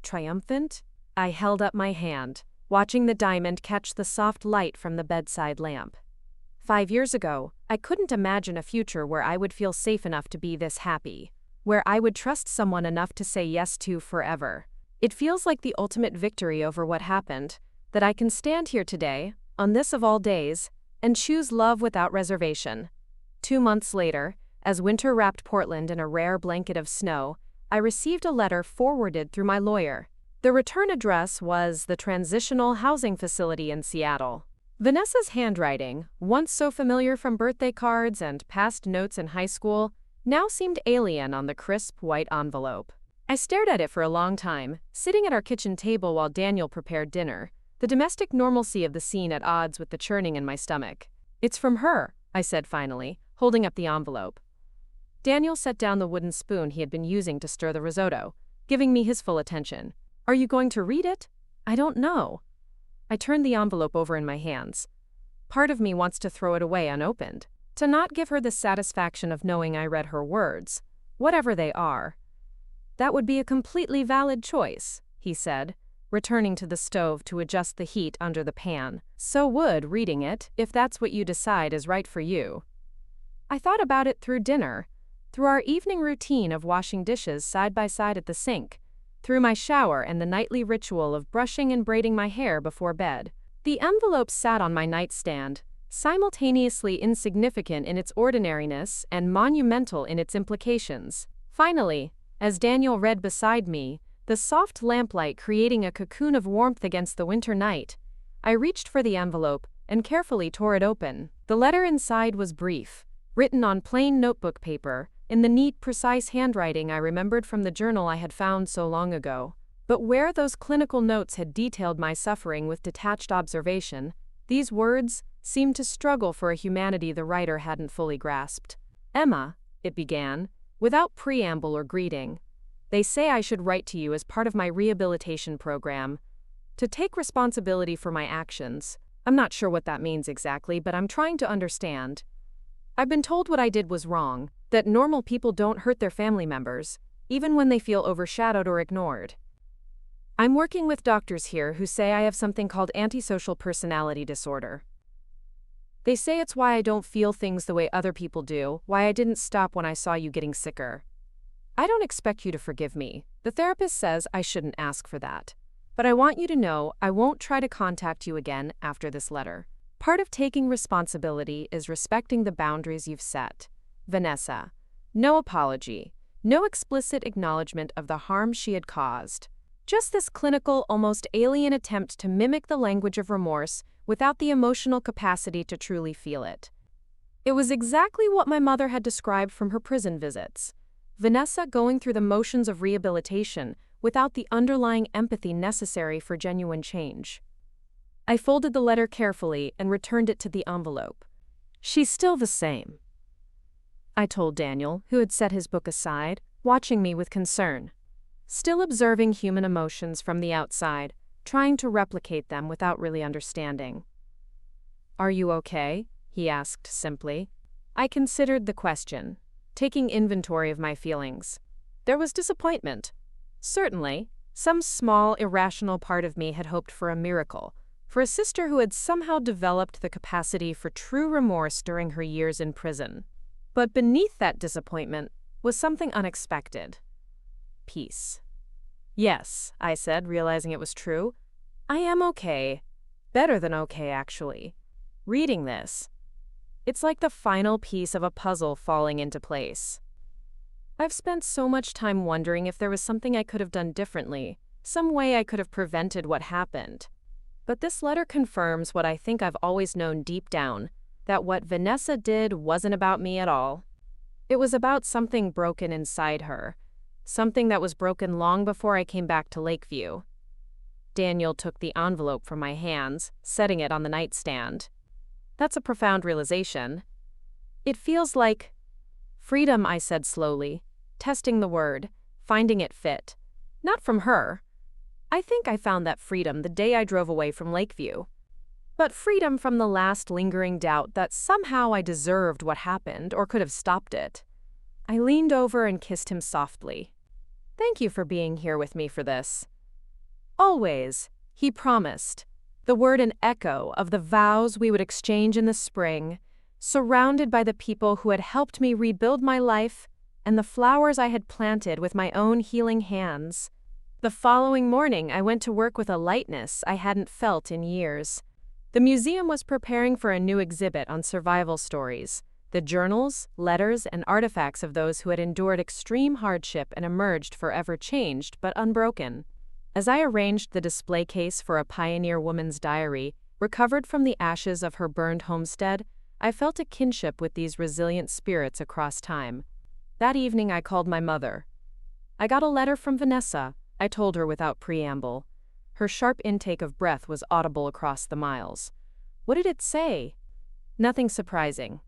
Speaker 1: Triumphant? I held up my hand, watching the diamond catch the soft light from the bedside lamp. 5 years ago, I couldn't imagine a future where I would feel safe enough to be this happy, where I would trust someone enough to say yes to forever. It feels like the ultimate victory over what happened, that I can stand here today, on this of all days, and choose love without reservation. 2 months later, as winter wrapped Portland in a rare blanket of snow, I received a letter forwarded through my lawyer. The return address was the Transitional Housing Facility in Seattle. Vanessa's handwriting, once so familiar from birthday cards and past notes in high school, now seemed alien on the crisp white envelope. I stared at it for a long time, sitting at our kitchen table while Daniel prepared dinner, the domestic normalcy of the scene at odds with the churning in my stomach. It's from her, I said finally, holding up the envelope. Daniel set down the wooden spoon he had been using to stir the risotto, giving me his full attention. Are you going to read it? I don't know. I turned the envelope over in my hands. Part of me wants to throw it away unopened, to not give her the satisfaction of knowing I read her words, whatever they are. That would be a completely valid choice, he said, returning to the stove to adjust the heat under the pan. So would reading it, if that's what you decide is right for you. I thought about it through dinner, through our evening routine of washing dishes side by side at the sink, through my shower and the nightly ritual of brushing and braiding my hair before bed. The envelope sat on my nightstand, simultaneously insignificant in its ordinariness and monumental in its implications. Finally, as Daniel read beside me, the soft lamplight creating a cocoon of warmth against the winter night, I reached for the envelope and carefully tore it open. The letter inside was brief, written on plain notebook paper, in the neat, precise handwriting I remembered from the journal I had found so long ago. But where those clinical notes had detailed my suffering with detached observation, these words seemed to struggle for a humanity the writer hadn't fully grasped. Emma, it began, without preamble or greeting. They say I should write to you as part of my rehabilitation program, to take responsibility for my actions. I'm not sure what that means exactly, but I'm trying to understand. I've been told what I did was wrong, that normal people don't hurt their family members, even when they feel overshadowed or ignored. I'm working with doctors here who say I have something called antisocial personality disorder. They say it's why I don't feel things the way other people do, why I didn't stop when I saw you getting sicker. I don't expect you to forgive me. The therapist says I shouldn't ask for that. But I want you to know I won't try to contact you again after this letter. Part of taking responsibility is respecting the boundaries you've set. Vanessa. No apology. No explicit acknowledgement of the harm she had caused. Just this clinical, almost alien attempt to mimic the language of remorse without the emotional capacity to truly feel it. It was exactly what my mother had described from her prison visits. Vanessa going through the motions of rehabilitation without the underlying empathy necessary for genuine change. I folded the letter carefully and returned it to the envelope. She's still the same, I told Daniel, who had set his book aside, watching me with concern. Still observing human emotions from the outside, trying to replicate them without really understanding. Are you okay? He asked simply. I considered the question, taking inventory of my feelings. There was disappointment. Certainly, some small, irrational part of me had hoped for a miracle, for a sister who had somehow developed the capacity for true remorse during her years in prison. But beneath that disappointment was something unexpected. Peace. Yes, I said, realizing it was true. I am okay. Better than okay, actually. Reading this, it's like the final piece of a puzzle falling into place. I've spent so much time wondering if there was something I could have done differently, some way I could have prevented what happened. But this letter confirms what I think I've always known deep down, that what Vanessa did wasn't about me at all. It was about something broken inside her, something that was broken long before I came back to Lakeview. Daniel took the envelope from my hands, setting it on the nightstand. That's a profound realization. It feels like freedom, I said slowly, testing the word, finding it fit. Not from her. I think I found that freedom the day I drove away from Lakeview. But freedom from the last lingering doubt that somehow I deserved what happened or could have stopped it. I leaned over and kissed him softly. Thank you for being here with me for this. Always, he promised, the word an echo of the vows we would exchange in the spring, surrounded by the people who had helped me rebuild my life and the flowers I had planted with my own healing hands. The following morning, I went to work with a lightness I hadn't felt in years. The museum was preparing for a new exhibit on survival stories, the journals, letters, and artifacts of those who had endured extreme hardship and emerged forever changed but unbroken. As I arranged the display case for a pioneer woman's diary, recovered from the ashes of her burned homestead, I felt a kinship with these resilient spirits across time. That evening I called my mother. I got a letter from Vanessa, I told her without preamble. Her sharp intake of breath was audible across the miles. What did it say? Nothing surprising.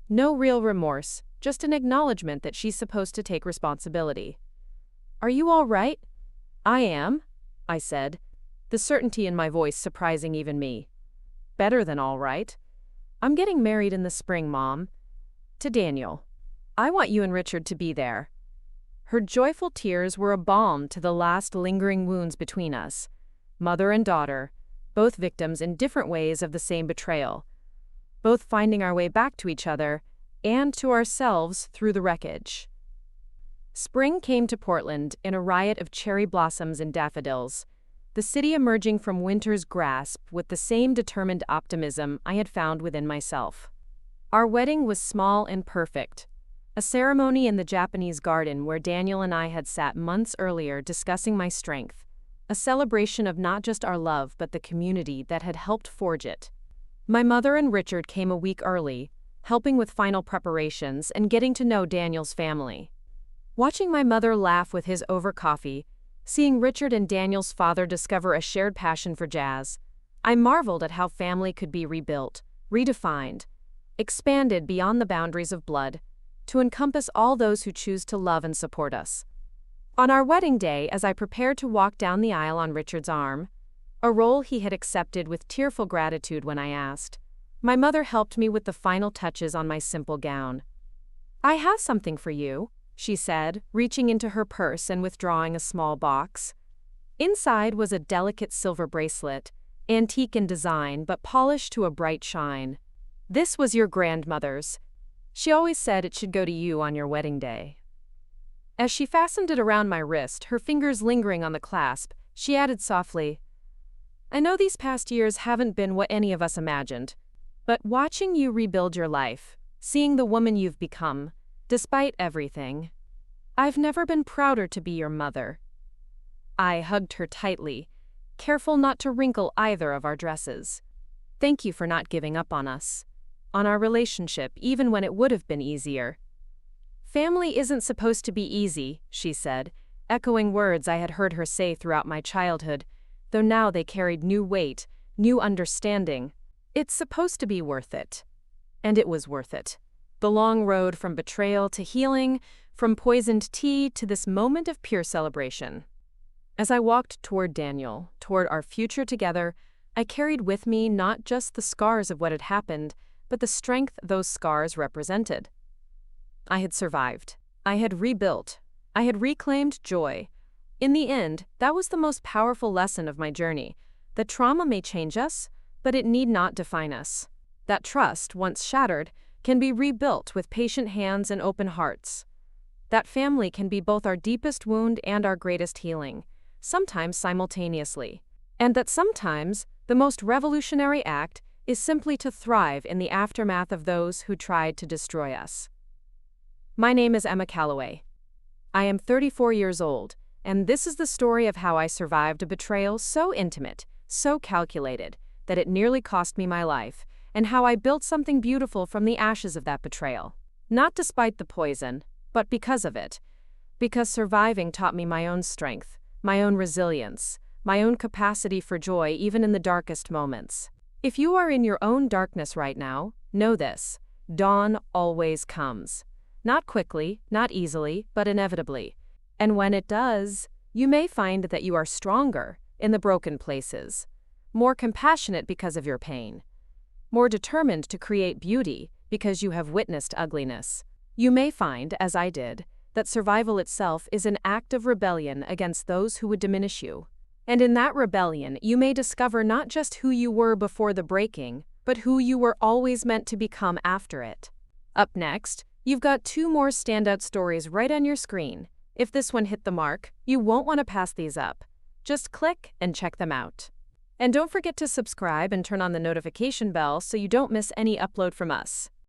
Speaker 1: No real remorse, just an acknowledgement that she's supposed to take responsibility. Are you all right? I am, I said, the certainty in my voice surprising even me. Better than all right. I'm getting married in the spring, Mom. To Daniel. I want you and Richard to be there. Her joyful tears were a balm to the last lingering wounds between us. Mother and daughter, both victims in different ways of the same betrayal. Both finding our way back to each other and to ourselves through the wreckage. Spring came to Portland in a riot of cherry blossoms and daffodils, the city emerging from winter's grasp with the same determined optimism I had found within myself. Our wedding was small and perfect, a ceremony in the Japanese garden where Daniel and I had sat months earlier discussing my strength, a celebration of not just our love but the community that had helped forge it. My mother and Richard came a week early, helping with final preparations and getting to know Daniel's family. Watching my mother laugh with his over coffee, seeing Richard and Daniel's father discover a shared passion for jazz, I marveled at how family could be rebuilt, redefined, expanded beyond the boundaries of blood, to encompass all those who choose to love and support us. On our wedding day, as I prepared to walk down the aisle on Richard's arm, a role he had accepted with tearful gratitude when I asked, my mother helped me with the final touches on my simple gown. I have something for you, she said, reaching into her purse and withdrawing a small box. Inside was a delicate silver bracelet, antique in design but polished to a bright shine. This was your grandmother's. She always said it should go to you on your wedding day. As she fastened it around my wrist, her fingers lingering on the clasp, she added softly, I know these past years haven't been what any of us imagined, but watching you rebuild your life, seeing the woman you've become, despite everything, I've never been prouder to be your mother. I hugged her tightly, careful not to wrinkle either of our dresses. Thank you for not giving up on us, on our relationship, even when it would have been easier. Family isn't supposed to be easy, she said, echoing words I had heard her say throughout my childhood, though now they carried new weight, new understanding. It's supposed to be worth it. And it was worth it. The long road from betrayal to healing, from poisoned tea to this moment of pure celebration. As I walked toward Daniel, toward our future together, I carried with me not just the scars of what had happened, but the strength those scars represented. I had survived. I had rebuilt. I had reclaimed joy. In the end, that was the most powerful lesson of my journey. That trauma may change us, but it need not define us. That trust, once shattered, can be rebuilt with patient hands and open hearts. That family can be both our deepest wound and our greatest healing, sometimes simultaneously. And that sometimes, the most revolutionary act is simply to thrive in the aftermath of those who tried to destroy us. My name is Emma Calloway. I am 34 years old, and this is the story of how I survived a betrayal so intimate, so calculated, that it nearly cost me my life, and how I built something beautiful from the ashes of that betrayal. Not despite the poison, but because of it. Because surviving taught me my own strength, my own resilience, my own capacity for joy even in the darkest moments. If you are in your own darkness right now, know this: dawn always comes. Not quickly, not easily, but inevitably. And when it does, you may find that you are stronger in the broken places, more compassionate because of your pain, more determined to create beauty because you have witnessed ugliness. You may find, as I did, that survival itself is an act of rebellion against those who would diminish you. And in that rebellion, you may discover not just who you were before the breaking, but who you were always meant to become after it. Up next, you've got 2 more standout stories right on your screen. If this one hit the mark, you won't want to pass these up. Just click and check them out. And don't forget to subscribe and turn on the notification bell so you don't miss any upload from us.